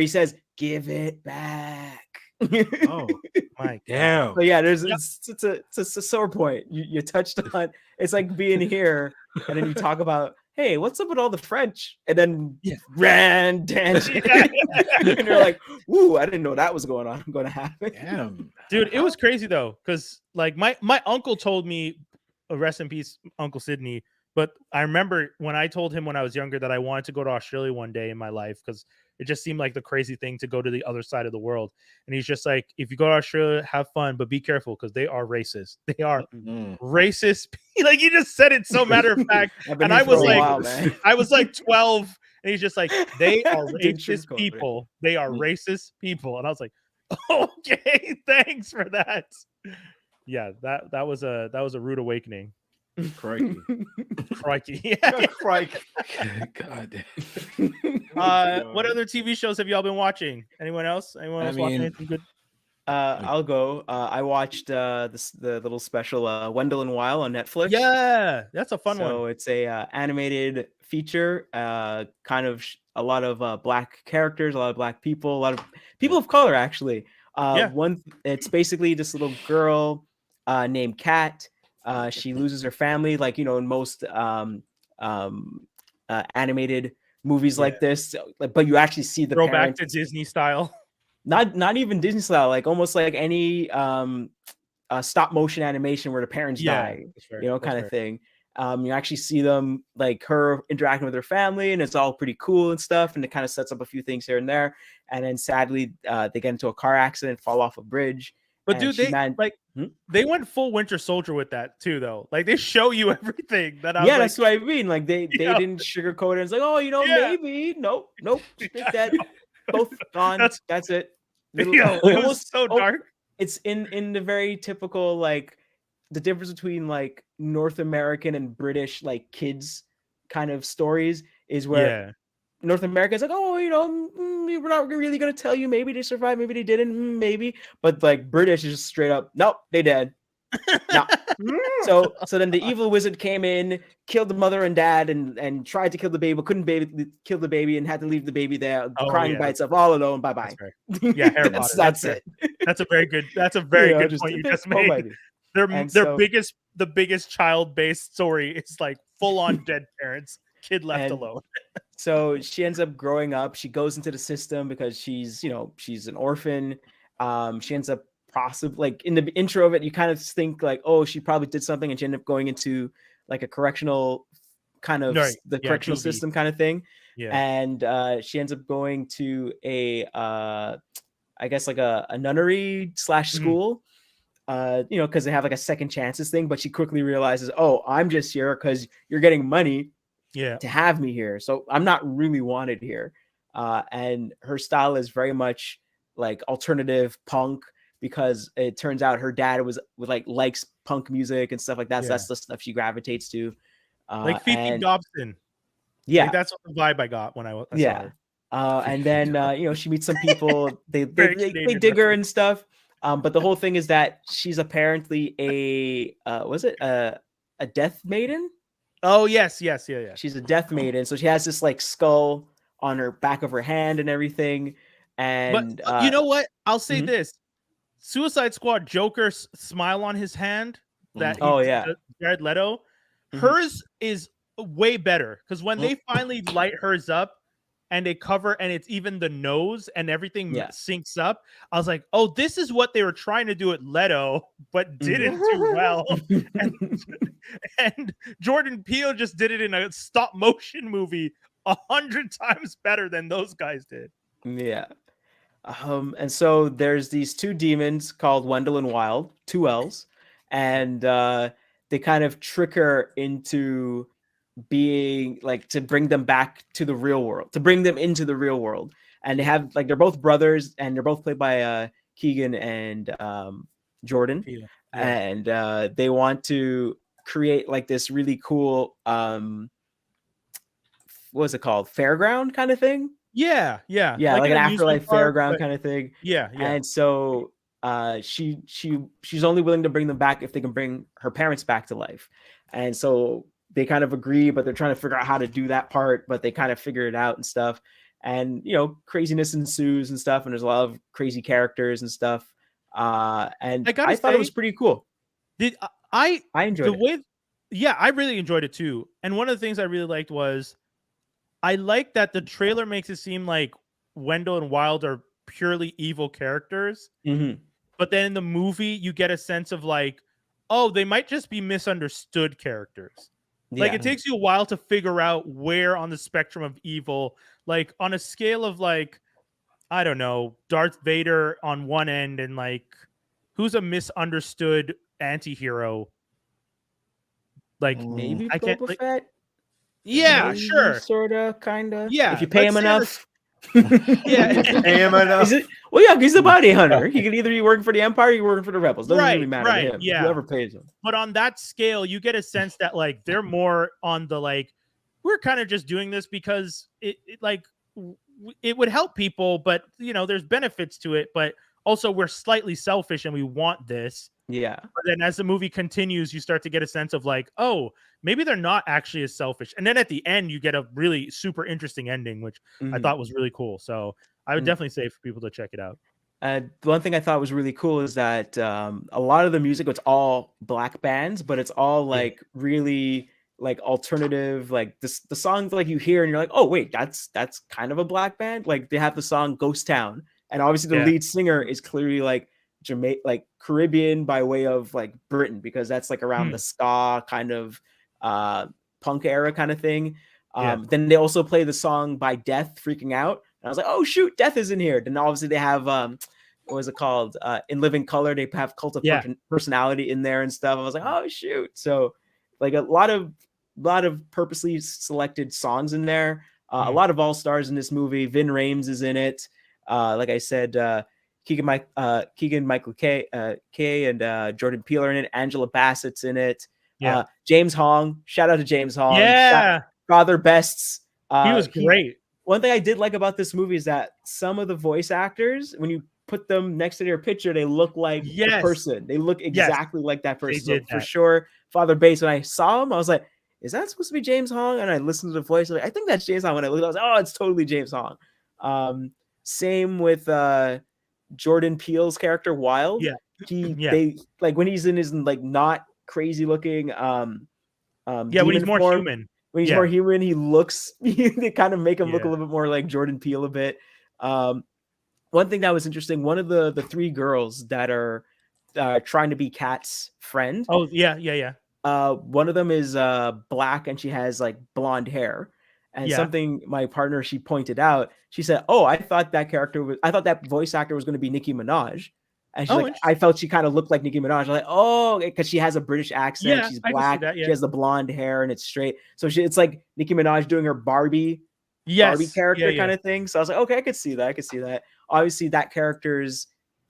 he says give it back.
Oh my
damn.
So yeah, it's a sore point. You touched on. It's like being here, and then you talk about, hey, what's up with all the French? And then grand tangent. And you're like, ooh, I didn't know that was going to happen.
Damn.
Dude, it was crazy though, because like my uncle told me, rest in peace, Uncle Sydney. But I remember when I told him when I was younger that I wanted to go to Australia one day in my life, because it just seemed like the crazy thing to go to the other side of the world. And he's just like, if you go to Australia, have fun, but be careful because they are racist. They are racist. Like, you just said it so matter of fact. And I was like, I was like 12, and he's just like, they are racist people. They are racist people. And I was like, okay, thanks for that. Yeah, that was a rude awakening.
Crikey.
Yeah.
Crikey.
God.
What other TV shows have y'all been watching? Anyone else? Watching anything good?
I'll go. I watched the little special Wendell Wild on Netflix.
Yeah, that's a fun one.
So it's a animated feature, kind of a lot of black characters, a lot of black people, a lot of people of color actually. It's basically this little girl named Kat. She loses her family, like, in most animated movies like this. But you actually see the
throwback to Disney style.
Not even Disney style, like almost like any stop motion animation where the parents die, kind of thing. You actually see them, like her interacting with her family, and it's all pretty cool and stuff. And it kind of sets up a few things here and there. And then sadly, they get into a car accident, fall off a bridge.
But dude, they went full Winter Soldier with that too, though. Like, they show you everything that.
That's what I mean. Like they didn't sugarcoat it. It's like, oh, maybe nope, that both gone. That's it.
It was so dark.
It's in the very typical, like, the difference between like North American and British like kids kind of stories is where North America is like, oh, we're not really gonna tell you. Maybe they survived, maybe they didn't, maybe. But like British is just straight up, nope, they dead. No. So then the evil wizard came in, killed the mother and dad, and tried to kill the baby, but couldn't kill the baby, and had to leave the baby there crying by itself all alone. Bye bye.
Yeah, that's it. That's a very good. That's a very good point you just made. The biggest child-based story is like full-on dead parents, kid left alone.
So she ends up growing up. She goes into the system because she's an orphan. She ends up possibly, like, in the intro of it, you kind of think like, oh, she probably did something, and she ended up going into like a correctional kind of correctional system kind of thing. Yeah. And she ends up going to a I guess like a nunnery / school. Because they have like a second chances thing, but she quickly realizes, oh, I'm just here because you're getting money to have me here. So I'm not really wanted here. And her style is very much like alternative punk, because it turns out her dad likes punk music and stuff like that. So that's the stuff she gravitates to.
Like Fifi Dobson. Yeah. Like, that's what the vibe I got when I saw her.
And then, she meets some people, they dig her and stuff. But the whole thing is that she's apparently a death maiden?
Oh, yes.
She's a death maiden. So she has this like skull on her back of her hand and everything. And
but you know what? I'll say this. Suicide Squad Joker's smile on his hand, Jared Leto, hers is way better, because when they finally light hers up and they cover, and it's even the nose and everything syncs up, I was like, oh, this is what they were trying to do at Leto, but didn't do well. and Jordan Peele just did it in a stop motion movie 100 times better than those guys did.
Yeah. And so there's these two demons called Wendell and Wild, 2 L's, and they kind of trick her into being like, to bring them back to the real world, to bring them into the real world. And they have, like, they're both brothers, and they're both played by Keegan and Jordan. And they want to create like this really cool what was it called, fairground kind of thing.
Yeah,
like an afterlife fairground
but...
kind of thing.
Yeah.
And so she's only willing to bring them back if they can bring her parents back to life. And so they kind of agree, but they're trying to figure out how to do that part, but they kind of figure it out and stuff. And craziness ensues and stuff, and there's a lot of crazy characters and stuff. And I thought it was pretty cool.
I
enjoyed it.
I really enjoyed it too. And one of the things I really liked was I like that the trailer makes it seem like Wendell and Wild are purely evil characters.
Mm-hmm.
But then in the movie, you get a sense of like, oh, they might just be misunderstood characters. Like it takes you a while to figure out where on the spectrum of evil, like on a scale of like, I don't know, Darth Vader on one end and like who's a misunderstood anti-hero? Like
maybe
I can't,
Boba Fett.
Yeah,
maybe,
sure.
Sorta, kinda.
Yeah.
If you pay him enough.
Yeah.
Pay him enough.
Well, yeah, he's a bounty hunter. He can either be working for the Empire or you're working for the Rebels. Doesn't really matter to him.
Yeah.
Whoever pays him.
But on that scale, you get a sense that like they're more on the like, we're kind of just doing this because it would help people, but there's benefits to it, but also we're slightly selfish and we want this.
Yeah.
But then as the movie continues, you start to get a sense of like, oh, maybe they're not actually as selfish. And then at the end, you get a really super interesting ending, which I thought was really cool. So I would definitely say for people to check it out.
One thing I thought was really cool is that a lot of the music, it's all black bands, but it's all like really like alternative, like the songs like you hear and you're like, oh wait, that's kind of a black band. Like they have the song Ghost Town, and obviously the lead singer is clearly like like Caribbean by way of like Britain, because that's like around the ska kind of punk era kind of thing. Then they also play the song by Death, Freaking Out, and I was like, oh shoot, Death is in here. Then obviously they have what was it called, In Living Color, they have Cult of Personality in there and stuff. I was like, oh shoot. So like a lot of purposely selected songs in there. A lot of all stars in this movie. Vin Rhames is in it. Like I said, Keegan Michael Kay and Jordan Peele are in it. Angela Bassett's in it. James Hong. Shout out to James Hong.
Yeah.
Father Bests.
He was great.
One thing I did like about this movie is that some of the voice actors, when you put them next to their picture, they look like the person. They look exactly like that person. So for sure, Father Bass, when I saw him, I was like, is that supposed to be James Hong? And I listened to the voice. I think that's James Hong. When I looked, I was like, oh, it's totally James Hong. Same with Jordan Peele's character Wild. They like when he's in his like not crazy looking
when he's more
form,
human.
When he's more human, he looks they kind of make him look a little bit more like Jordan Peele a bit. One thing that was interesting, one of the three girls that are trying to be Kat's friend.
Oh yeah.
One of them is black and she has like blonde hair. And something my partner, she pointed out, she said, oh, I thought that voice actor was going to be Nicki Minaj. And she's like, I felt she kind of looked like Nicki Minaj. I'm like, oh, because she has a British accent. She's black. She has the blonde hair and it's straight. So it's like Nicki Minaj doing her Barbie character kind of thing. So I was like, okay, I could see that. Obviously that character's,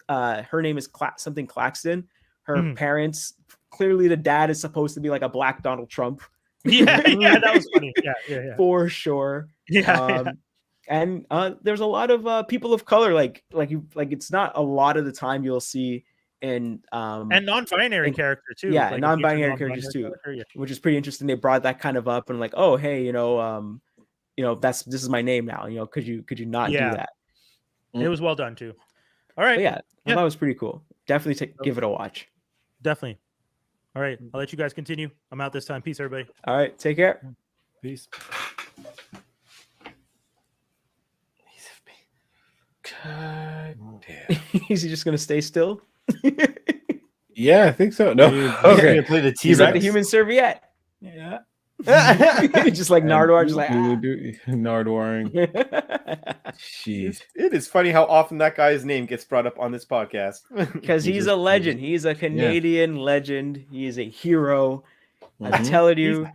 her name is something Claxton. Her parents, clearly the dad is supposed to be like a black Donald Trump.
That was funny. Yeah.
For sure. And there's a lot of people of color, like it's not a lot of the time you'll see in
and non-binary character too.
Yeah,
like
non-binary characters too, which is pretty interesting. They brought that kind of up and like, oh hey, this is my name now. Could you not do that?
It was well done too. All right.
But I thought it was pretty cool. Definitely give it a watch.
Definitely. All right, I'll let you guys continue. I'm out this time. Peace, everybody.
All right, take care.
Peace.
God damn.
Is he just gonna stay still?
Yeah, I think so. No, okay.
Play the
He's like the human serviette.
Yeah.
Just like Nardwuar, just like
Nardwaring. Jeez.
It is funny how often that guy's name gets brought up on this podcast.
Because he's a legend. He's a Canadian legend. He is a hero. I'm telling you,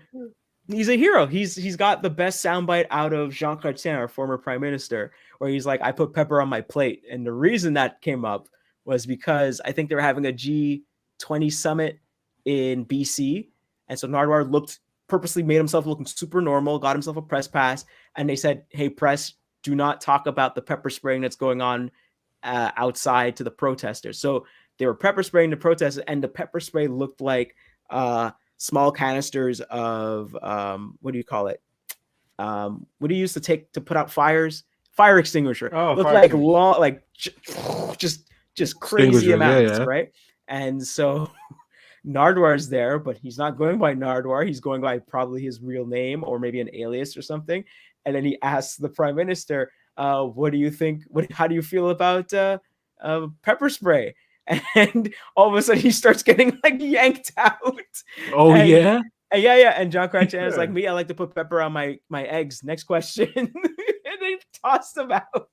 he's a hero. He's got the best soundbite out of Jean Chrétien, our former prime minister, where he's like, I put pepper on my plate. And the reason that came up was because I think they were having a G20 summit in BC. And so Nardwuar purposely made himself looking super normal, got himself a press pass, and they said, "Hey, press, do not talk about the pepper spraying that's going on outside to the protesters." So they were pepper spraying the protesters, and the pepper spray looked like small canisters of what do you call it? What do you use to put out fires? Fire extinguisher.
Oh,
look
fire
like
extinguisher.
long, like just crazy amounts, right? And so Nardwuar's there, but he's not going by Nardwuar. He's going by probably his real name or maybe an alias or something. And then he asks the prime minister, "What do you think? How do you feel about pepper spray?" And all of a sudden he starts getting like yanked out.
Oh,
and,
yeah?
Yeah. And John Karanchan is like, "Me, I like to put pepper on my eggs. Next question." And they tossed him out.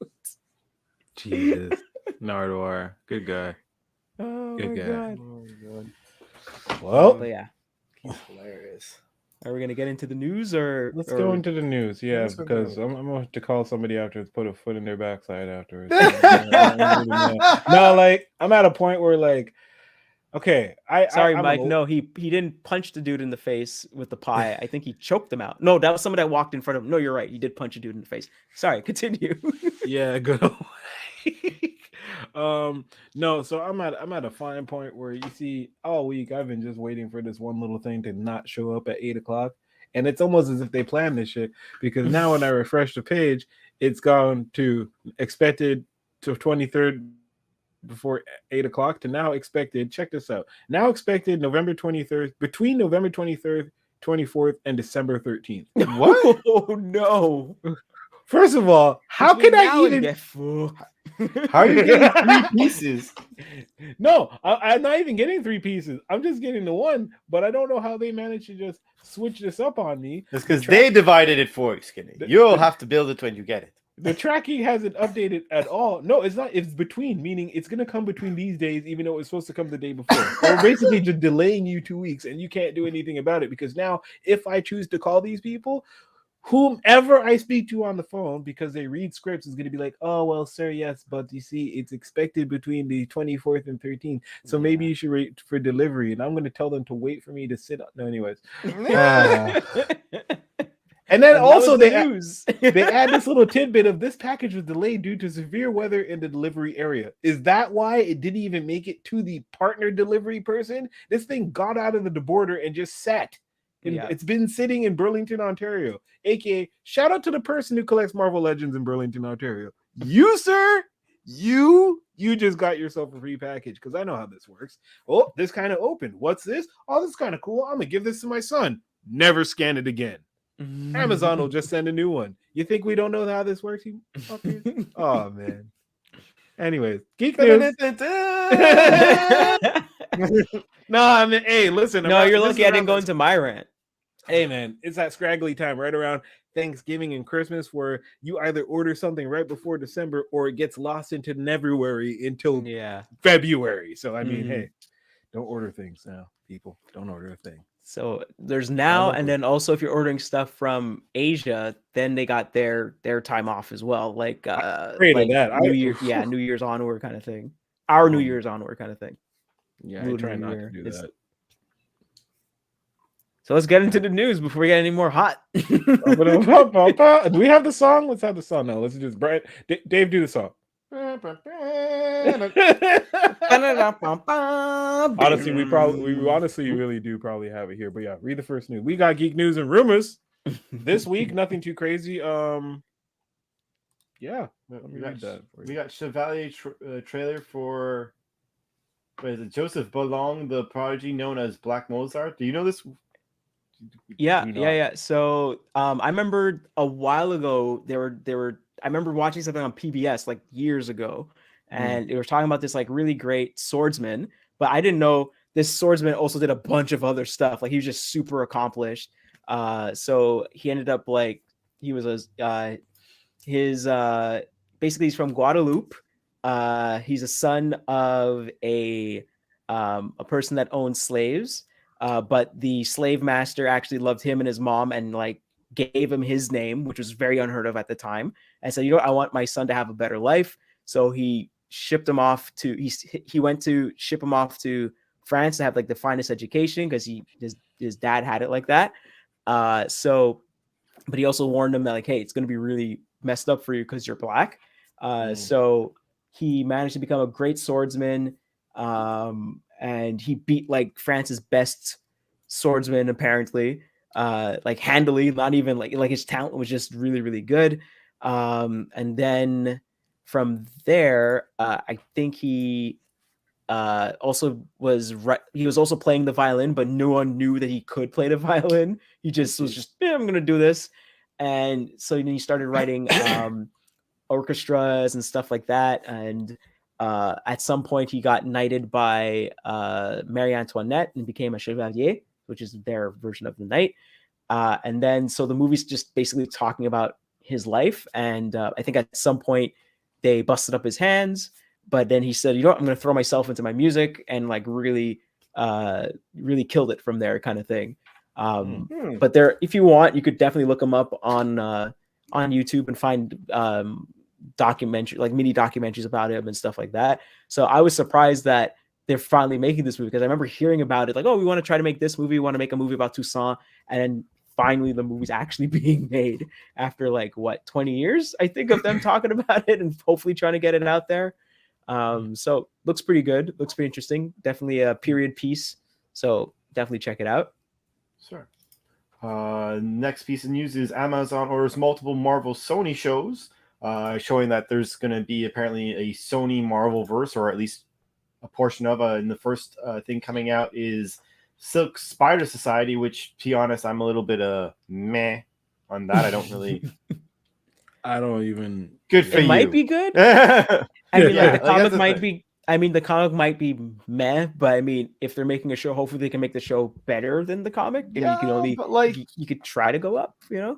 Jesus. Nardwuar. Good guy.
Oh,
Good
my
guy.
God.
Oh my God.
Well,
But yeah.
He's hilarious.
Are we going to get into the news or?
let's go into the news. Yeah,
Let's go
because
to
I'm going to call somebody after to put a foot in their backside afterwards. No, like, I'm at a point where, like, okay,
Sorry,
I'm
Mike. No, he didn't punch the dude in the face with the pie. I think he choked him out. No, that was somebody that walked in front of him. No, you're right. He did punch a dude in the face. Sorry, continue.
Yeah, good old no, so I'm at a fine point where you see all week I've been just waiting for this one little thing to not show up at 8:00, and it's almost as if they planned this shit, because now when I refresh the page, it's gone to expected to 23rd before 8:00 to now expected. Check this out. Now expected November 23rd, between November 23rd, 24th, and December 13th.
What? Oh no!
First of all, how can I even?
How are you getting 3 pieces?
No, I'm not even getting 3 pieces. I'm just getting the one, but I don't know how they managed to just switch this up on me.
It's because they divided it for you, Skinny. You'll have to build it when you get it.
The tracking hasn't updated at all. No, it's not. It's between, meaning it's going to come between these days, even though it's supposed to come the day before. We're basically just delaying you 2 weeks, and you can't do anything about it, because now if I choose to call these people, whomever I speak to on the phone, because they read scripts, is going to be like, "Oh, well, sir, yes, but you see, it's expected between the 24th and 13th, so maybe you should wait for delivery." And I'm going to tell them to wait for me to sit up. No, anyways. And then also they add this little tidbit of this package was delayed due to severe weather in the delivery area. Is that why it didn't even make it to the partner delivery person? This thing got out of the border and just sat. It's been sitting in Burlington, Ontario. AKA, shout out to the person who collects Marvel Legends in Burlington, Ontario. You, sir, you just got yourself a free package, because I know how this works. Oh, this kind of opened. What's this? Oh, this is kind of cool. I'm going to give this to my son. Never scan it again. Amazon will just send a new one. You think we don't know how this works? Oh, man. Anyways, Geek News. No, I mean, hey, listen.
No, you're lucky I didn't go into my rant.
Hey, man, it's that scraggly time right around Thanksgiving and Christmas where you either order something right before December or it gets lost into February until February. So, I mean, hey, don't order things now, people. Don't order a thing.
So there's now, and then also if you're ordering stuff from Asia, then they got their time off as well. Like New Year's onward kind of thing. Our New Year's onward kind of thing.
Yeah, I try not to do that.
So let's get into the news before we get any more hot.
Do we have the song? Let's have the song now. Let's just Dave, do the song. Honestly, we really do probably have it here. But yeah, read the first news. We got geek news and rumors this week. Nothing too crazy. Yeah, let me read that.
We got Chevalier trailer for what is it? Joseph Boulogne, the prodigy known as Black Mozart. Do you know this?
Yeah. So I remember a while ago they were. I remember watching something on PBS like years ago, and they were talking about this like really great swordsman. But I didn't know this swordsman also did a bunch of other stuff. Like he was just super accomplished. So he ended up like he was basically he's from Guadeloupe. He's a son of a person that owned slaves. But the slave master actually loved him and his mom and like gave him his name, which was very unheard of at the time. And said, I want my son to have a better life. So he shipped him off to, he went to ship him off to France to have like the finest education because his his dad had it like that. But he also warned him that like, hey, it's going to be really messed up for you because you're black. So he managed to become a great swordsman, and he beat like France's best swordsman apparently, like handily, not even like his talent was just really, really good. And then from there, I think he also was he was also playing the violin, but no one knew that he could play the violin. He just was just, I'm gonna do this. And so then he started writing orchestras and stuff like that. And at some point he got knighted by Marie Antoinette and became a chevalier, which is their version of the knight. And then so the movie's just basically talking about his life. And I think at some point they busted up his hands, but then he said, you know what, I'm going to throw myself into my music, and like really killed it from there, kind of thing. But there, if you want, you could definitely look him up on YouTube and find documentary, like mini documentaries about him and stuff like that. So I was surprised that they're finally making this movie, because I remember hearing about it, like, oh, we want to try to make this movie, we want to make a movie about Toussaint, and then finally the movie's actually being made after like 20 years, I think, of them talking about it and hopefully trying to get it out there. So looks pretty good, looks pretty interesting, definitely a period piece, so definitely check it out.
Sure. Next piece of news is Amazon orders multiple Marvel Sony shows, showing that there's going to be apparently a Sony Marvel verse, or at least a portion of and the first thing coming out is Silk Spider Society, which, to be honest, I'm a little bit meh on that. I don't really
I don't even.
Good for
it
you.
Might be good. I mean, like, the comic might be. I mean, the comic might be meh, but I mean, if they're making a show, hopefully they can make the show better than the comic. And you can only, but like, you could try to go up, you know.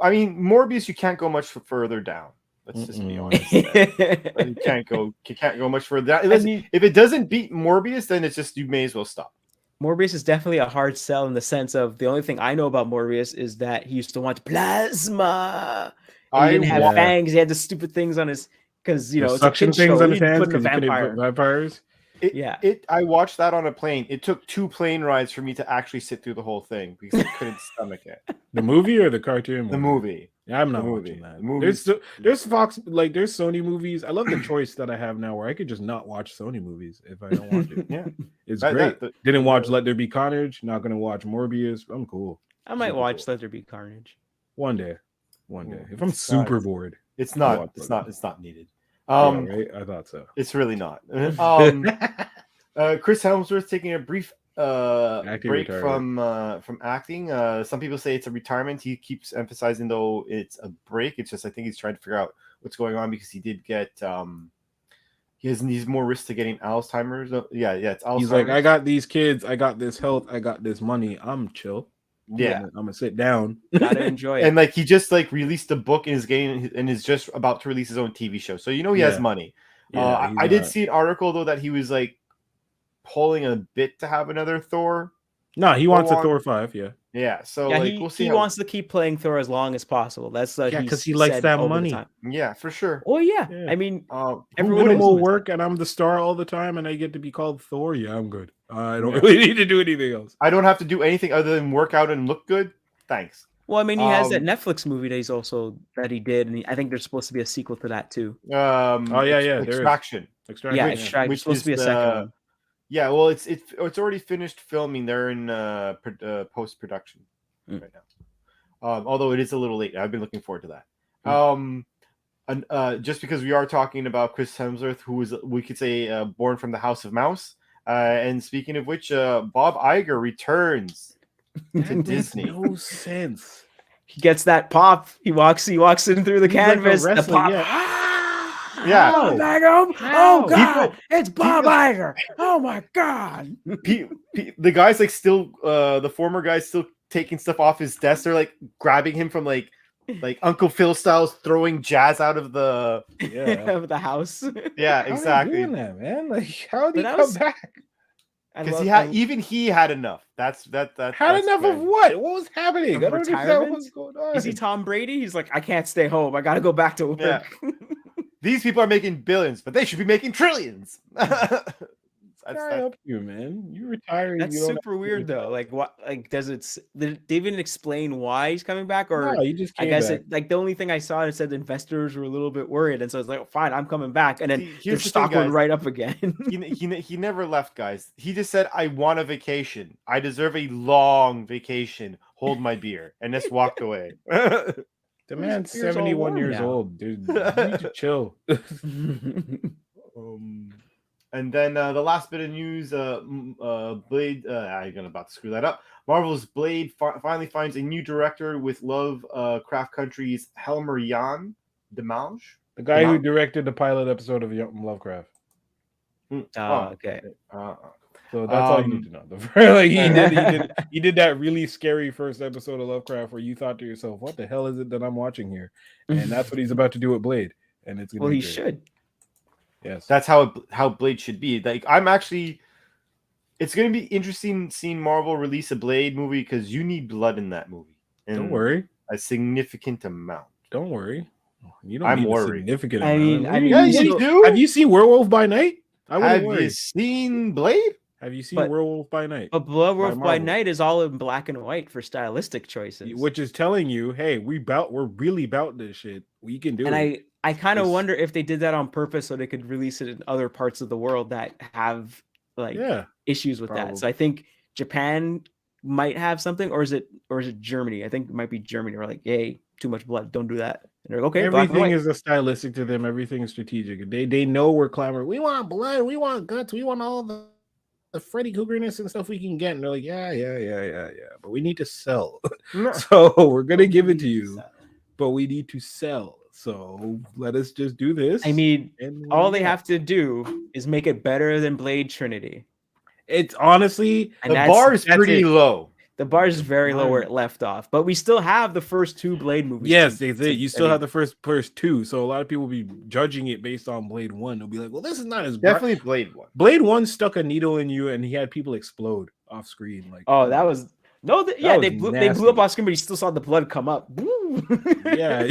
I mean, Morbius, you can't go much further down. Let's just be honest. You can't go much further down. If it doesn't beat Morbius, then it's just, you may as well stop.
Morbius is definitely a hard sell, in the sense of the only thing I know about Morbius is that he used to want plasma. And he didn't have fangs. He had the stupid things on his, because, you know, it's
suction things on his hands because he couldn't
put
vampires.
I watched that on a plane. It took 2 plane rides for me to actually sit through the whole thing because I couldn't stomach it.
The movie or the cartoon?
The movie.
Yeah, I'm not watching that. There's Fox, like, there's Sony movies. I love the choice that I have now, where I could just not watch Sony movies if I don't want to.
Yeah,
it's great. Didn't watch Let There Be Carnage. Not gonna watch Morbius. I'm cool.
I might watch Let There Be Carnage
one day. If I'm super bored.
It's not needed.
Yeah, right? I thought so.
It's really not. Chris Hemsworth taking a brief break from acting. Some people say it's a retirement. He keeps emphasizing, though, it's a break. It's just, I think he's trying to figure out what's going on, because he did get he's more risk to getting Alzheimer's. Yeah, it's Alzheimer's. He's
like, I got these kids, I got this health, I got this money. I'm chill.
Yeah,
I'm gonna sit down.
Gotta enjoy it.
And like, he just like released a book and is just about to release his own TV show. So he has money. Yeah, I did see an article though that he was like pulling a bit to have another Thor.
No, he wants a Thor 5.
Yeah. So like, we'll see.
He wants to keep playing Thor as long as possible. That's
because he likes that money.
Yeah, for sure.
Oh yeah. I mean,
everyone will work, and I'm the star all the time, and I get to be called Thor. Yeah, I'm good. I don't really need to do anything else.
I don't have to do anything other than work out and look good. Thanks.
Well, I mean, he has that Netflix movie that he did, and I think there's supposed to be a sequel to that too.
Extraction.
Yeah, Extraction. It's supposed to be a second one.
Yeah, well, it's already finished filming. They're in post production right now. Although it is a little late. I've been looking forward to that. Just because we are talking about Chris Hemsworth, who is, we could say, born from the House of Mouse. And speaking of which, Bob Iger returns to Disney.
No sense.
He gets that pop. He walks in through the canvas.
Like
the pop.
Yeah.
Oh God! It's Bob Iger. Oh my God!
The guy's like still, the former guy's still taking stuff off his desk. They're like grabbing him from like Uncle Phil styles, throwing jazz out of the
of the house.
Yeah, exactly.
How are you doing that, man? Like, how did he come back?
Because he had enough. That's
had enough of what? What was happening? I don't understand what's going on.
Is he Tom Brady? He's like, I can't stay home. I got to go back to work.
Yeah. These people are making billions, but they should be making trillions.
Up you, man. You retired.
That's super weird though. Like what? Like does it? Did they even explain why he's coming back? Or
no, he just came
I guess
back.
like the only thing I saw it said investors were a little bit worried, and so it's like, fine, I'm coming back, and then their stock went right up again.
he never left, guys. He just said, "I want a vacation. I deserve a long vacation. Hold my beer," and just walked away.
The man's 71 years old, dude. You need to chill.
And then the last bit of news, Blade. I'm about to screw that up. Marvel's Blade finally finds a new director with Lovecraft Country's Helmer Jan Demange.
The guy who directed the pilot episode of Lovecraft.
Okay.
So that's all you need to know. Like he did that really scary first episode of Lovecraft where you thought to yourself, "What the hell is it that I'm watching here?" And that's what he's about to do with Blade. And it's
he should.
Yes, that's how Blade should be. Like it's going to be interesting seeing Marvel release a Blade movie because you need blood in that movie. And
don't worry,
a significant amount.
Don't worry, you don't.
I'm
need
worried.
A significant
amount.
I mean, you do? Have you seen Werewolf by Night?
Have you seen Blade?
Have you seen Werewolf by Night?
But Werewolf by Night is all in black and white for stylistic choices,
which is telling you, hey, we're really about this shit. We can do it.
And I kind of wonder if they did that on purpose so they could release it in other parts of the world that have issues with that. So I think Japan might have something, or is it Germany? I think it might be Germany. We're like, hey, too much blood, don't do that. And they're like, okay,
everything is a stylistic to them. Everything is strategic. They know we're clamoring. We want blood. We want guts. We want all the Freddy Cougarness and stuff we can get. And they're like, yeah. But we need to sell. So we're gonna give it to you, but we need to sell. So let us just do this.
I mean, all they have to do is make it better than Blade Trinity.
It's honestly,
the bar is pretty low.
The bar is very low where it left off, but we still have the first two Blade movies.
Yes, you still have the first two. So a lot of people will be judging it based on Blade 1. They'll be like, well, this is not as
definitely Blade 1.
Blade 1 stuck a needle in you and he had people explode off screen. Like,
that was they blew up off screen, but you still saw the blood come up.
Yeah.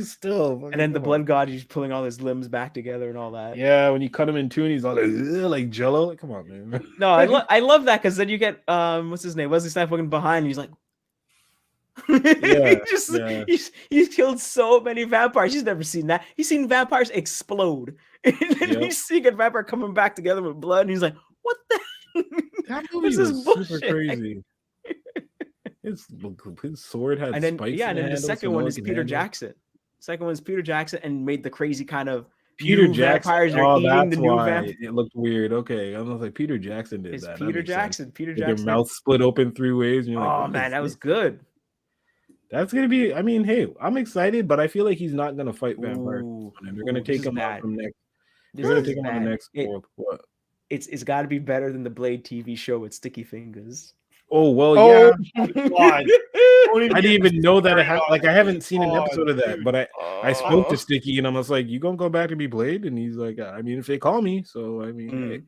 Still.
And then the blood god, he's pulling all his limbs back together and all that.
Yeah, when you cut him in two and he's all like Jello. Like, come on, man.
No, I love that because then you get what's his name? Wesley Snipes looking behind and he's like he's killed so many vampires. He's never seen that. He's seen vampires explode. And then he's seeing a vampire coming back together with blood, and he's like, what the
that movie was super crazy. His sword had spikes.
Yeah, and then the second one is Peter Jackson. Second one is Peter Jackson and made the crazy kind of
Peter Jackson.
Vampires are eating the new vampires.
It looked weird. Okay, I was like, Peter Jackson did that.
Peter Jackson.
Their mouth split open 3 ways. And you're like,
oh man, that was good.
That's gonna be. I mean, hey, I'm excited, but I feel like he's not gonna fight vampires. They're gonna take him out from next. They're gonna take him on the next fourth. What?
It's got to be better than the Blade TV show with Sticky Fingers.
Oh well, yeah. I didn't even know that. I haven't seen an episode of that, but I spoke to Sticky and I was like, "You gonna go back to be Blade?" And he's like, "I mean, if they call me." So I mean,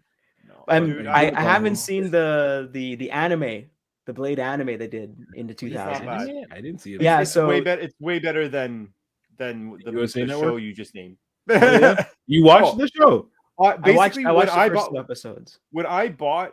I haven't seen the anime, the Blade anime they did in the 2000s.
I didn't see it.
Yeah,
it's way better. It's way better than the show you just named.
Oh, yeah? You watched the show?
Basically,
I watched the first 2 episodes.
When I bought,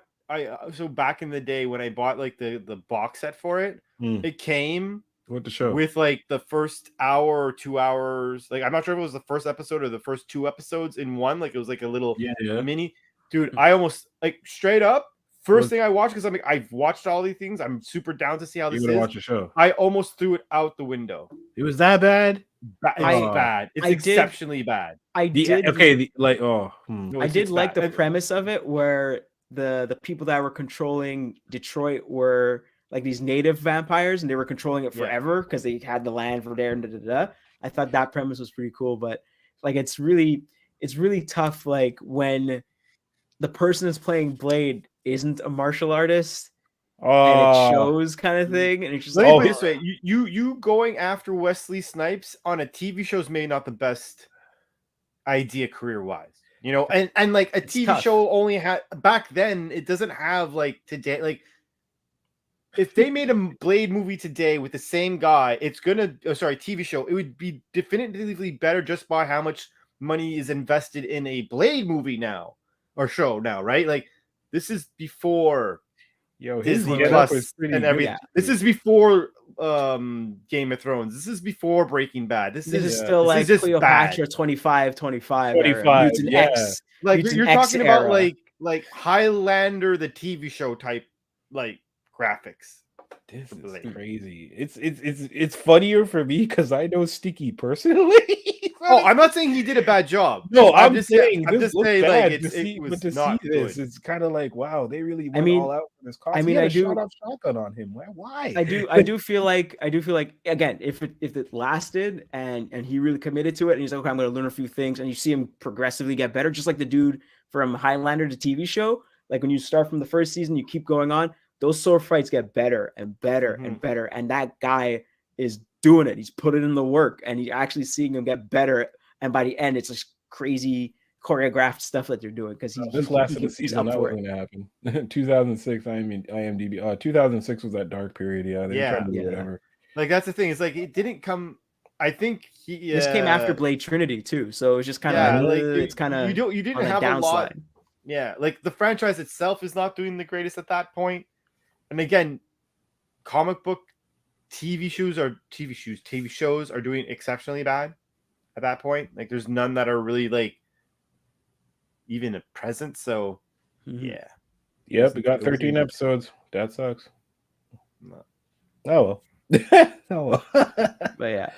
so back in the day when I bought like the box set for it, it came
with the show
with like the first hour or 2 hours. Like I'm not sure if it was the first episode or the first 2 episodes in one. Like it was like a little mini. Dude, I almost like straight up first thing I watched because I'm like I've watched all these things. I'm super down to see how this is.
Watch a show.
I almost threw it out the window.
It was that bad.
It's bad. It's exceptionally bad.
I did
like
the premise of it where the people that were controlling Detroit were like these native vampires and they were controlling it forever because they had the land for there and I thought that premise was pretty cool, but like it's really tough like when the person that's playing Blade isn't a martial artist. And it shows kind of thing, and it's just
let me put it this way: you going after Wesley Snipes on a TV show is maybe not the best idea career wise, you know. And like a TV show only had back then, it doesn't have like today. Like if they made a Blade movie today with the same guy, it's TV show, it would be definitively better just by how much money is invested in a Blade movie now. or show now, right? Like this is before Disney Plus and everything. Yeah. This is before Game of Thrones. This is before Breaking Bad. This is
still like Cleopatra 25 era, Mutant X.
Like
Mutant
you're
X
talking
era.
about like Highlander the TV show type like graphics.
This is crazy. It's funnier for me because I know Sticky personally.
I'm not saying he did a bad job.
No, I'm just saying
like
it was not see this, it's kind of like wow, they really went all out for this costume. I shot off shotgun on him. Why?
I do feel like again, if it lasted and he really committed to it, and he's like, okay, I'm going to learn a few things, and you see him progressively get better, just like the dude from Highlander to TV show. Like when you start from the first season, you keep going on. Those sword fights get better and better and better. And that guy is doing it. He's put it in the work, and you're actually seeing him get better. And by the end, it's just crazy choreographed stuff that they're doing. Because
this lasted a season, that wasn't going to happen. 2006, I mean, IMDb. 2006 was that dark period. Yeah. They tried to do whatever.
Like, that's the thing. It's like, it didn't come. I think
this came after Blade Trinity, too. So it's just kind of it's kind of
you didn't have a lot. Yeah. Like, the franchise itself is not doing the greatest at that point. And again, comic book TV shows are doing exceptionally bad at that point. Like there's none that are really like even a present. So yeah.
Yep, we got 13 episodes. That sucks.
No.
Oh well. Oh well.
But yeah.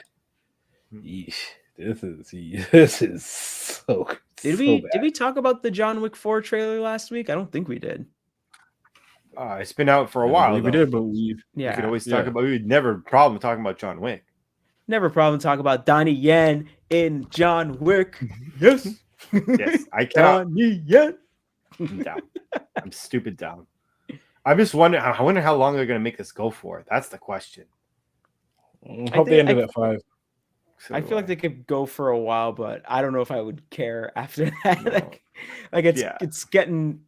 Yeesh. This is so
Did we talk about the John Wick 4 trailer last week? I don't think we did.
It's been out for a while.
We did, but we
could always talk about. We'd never problem talking about John Wick.
Never problem talking about Donnie Yen in John Wick. Yes,
yes, I cannot.
Donnie Yen.
I'm down. I'm stupid down. I'm just wondering. I wonder how long they're going to make this go for. That's the question.
I hope they ended at 5.
I feel like they could go for a while, but I don't know if I would care after that.
No.
It's getting.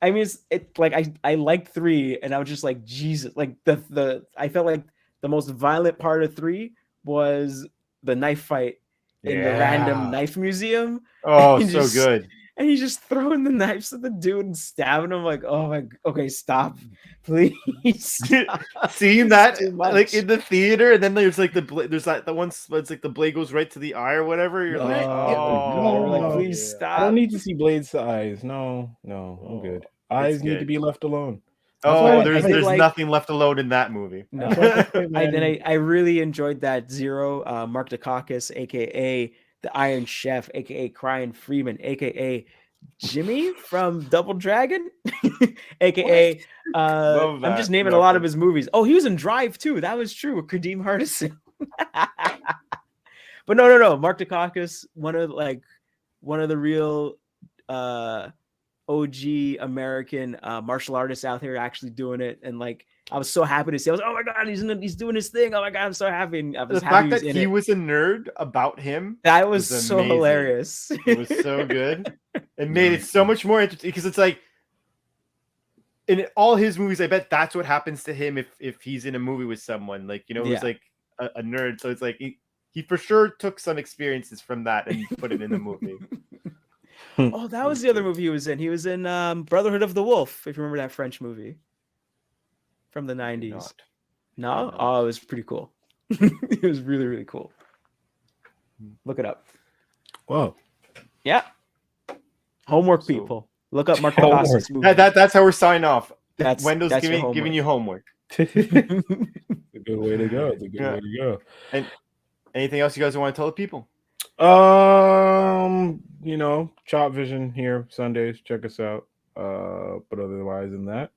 I mean, I liked 3, and I was just like, Jesus. Like I felt like the most violent part of 3 was the knife fight in the random knife museum.
Oh, so good.
And he's just throwing the knives at the dude and stabbing him. Like, oh my, okay, stop, please. Stop.
Seeing that like in the theater, and then there's like the one it's like the blade goes right to the eye or whatever. You're like,
please stop.
I don't need to see blades to eyes. No, I'm good. Eyes need to be left alone.
There's nothing left alone in that movie.
No. I really enjoyed that Zero, Mark Dacakis, aka the Iron Chef, aka Cryan Freeman, aka Jimmy from Double Dragon, aka I'm just naming a lot of his movies. Oh, he was in Drive too. That was true with Kadeem Hardison. But no, Mark Dacakis, one of the real OG American martial artists out here actually doing it, and like I was so happy to see. I was, oh my god, he's doing his thing. Oh my god, I'm so happy. And I was
the fact that he was a nerd about him.
That was so hilarious.
It was so good. It made it so much more interesting because it's like in all his movies, I bet that's what happens to him if he's in a movie with someone like who's like a nerd. So it's like he for sure took some experiences from that and put it in the movie.
Oh, that was the other movie he was in. He was in Brotherhood of the Wolf, if you remember that French movie from the 90s. No? Oh, it was pretty cool. It was really, really cool. Look it up.
Whoa.
Yeah. Homework, people. Look up Mark Dacakis' movie.
That's how we're signing off.
Wendell's
giving you homework.
It's a good way to go. It's a good way to go.
And anything else you guys want to tell the people?
Chop Vision here Sundays. Check us out. But otherwise than that,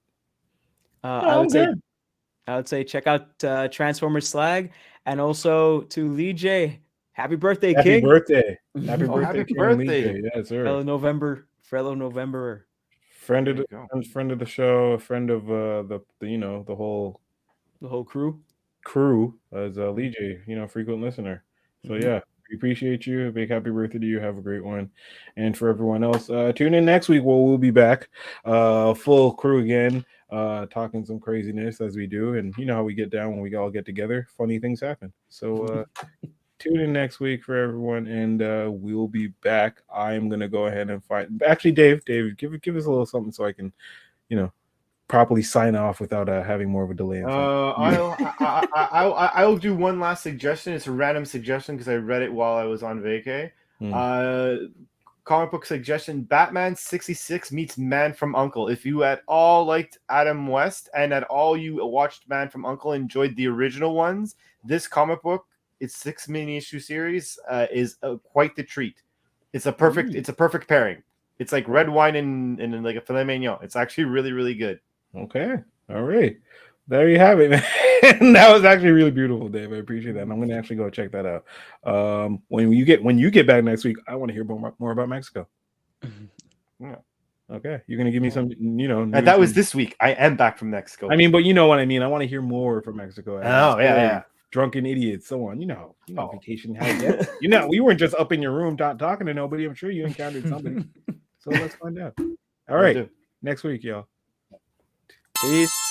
I would say check out Transformers Slag, and also to Lee J. Happy birthday, King!
Happy birthday,
happy birthday!
Yes, sir.
Fellow Novemberer.
Friend of the show, a friend of the whole crew as Lee J. Frequent listener. So yeah. We appreciate you. A big happy birthday to you. Have a great one. And for everyone else, tune in next week where we'll be back. Full crew again, talking some craziness as we do. And you know how we get down when we all get together. Funny things happen. So Tune in next week for everyone, and we'll be back. I'm gonna go ahead and find. Actually, Dave, give us a little something so I can, properly sign off without having more of a delay.
I'll do one last suggestion. It's a random suggestion because I read it while I was on vacay. Comic book suggestion: Batman 66 meets Man from U.N.C.L.E. If you at all liked Adam West and at all you watched Man from U.N.C.L.E. enjoyed the original ones, this comic book, its 6 mini issue series, is quite the treat. It's a perfect pairing. It's like red wine and like a filet mignon. It's actually really, really good.
Okay, all right, there you have it, man. That was actually really beautiful, Dave. I appreciate that. And I'm gonna actually go check that out. When you get back next week, I want to hear more about Mexico. Yeah. Okay, you're gonna give me some,
that was this week. I am back from Mexico.
I mean, but you know what I mean. I want to hear more from Mexico.
Oh yeah.
Drunken idiots, so on. Vacation. How you get? We weren't just up in your room talking to nobody. I'm sure you encountered somebody. So let's find out. All right, next week, y'all.
Peace.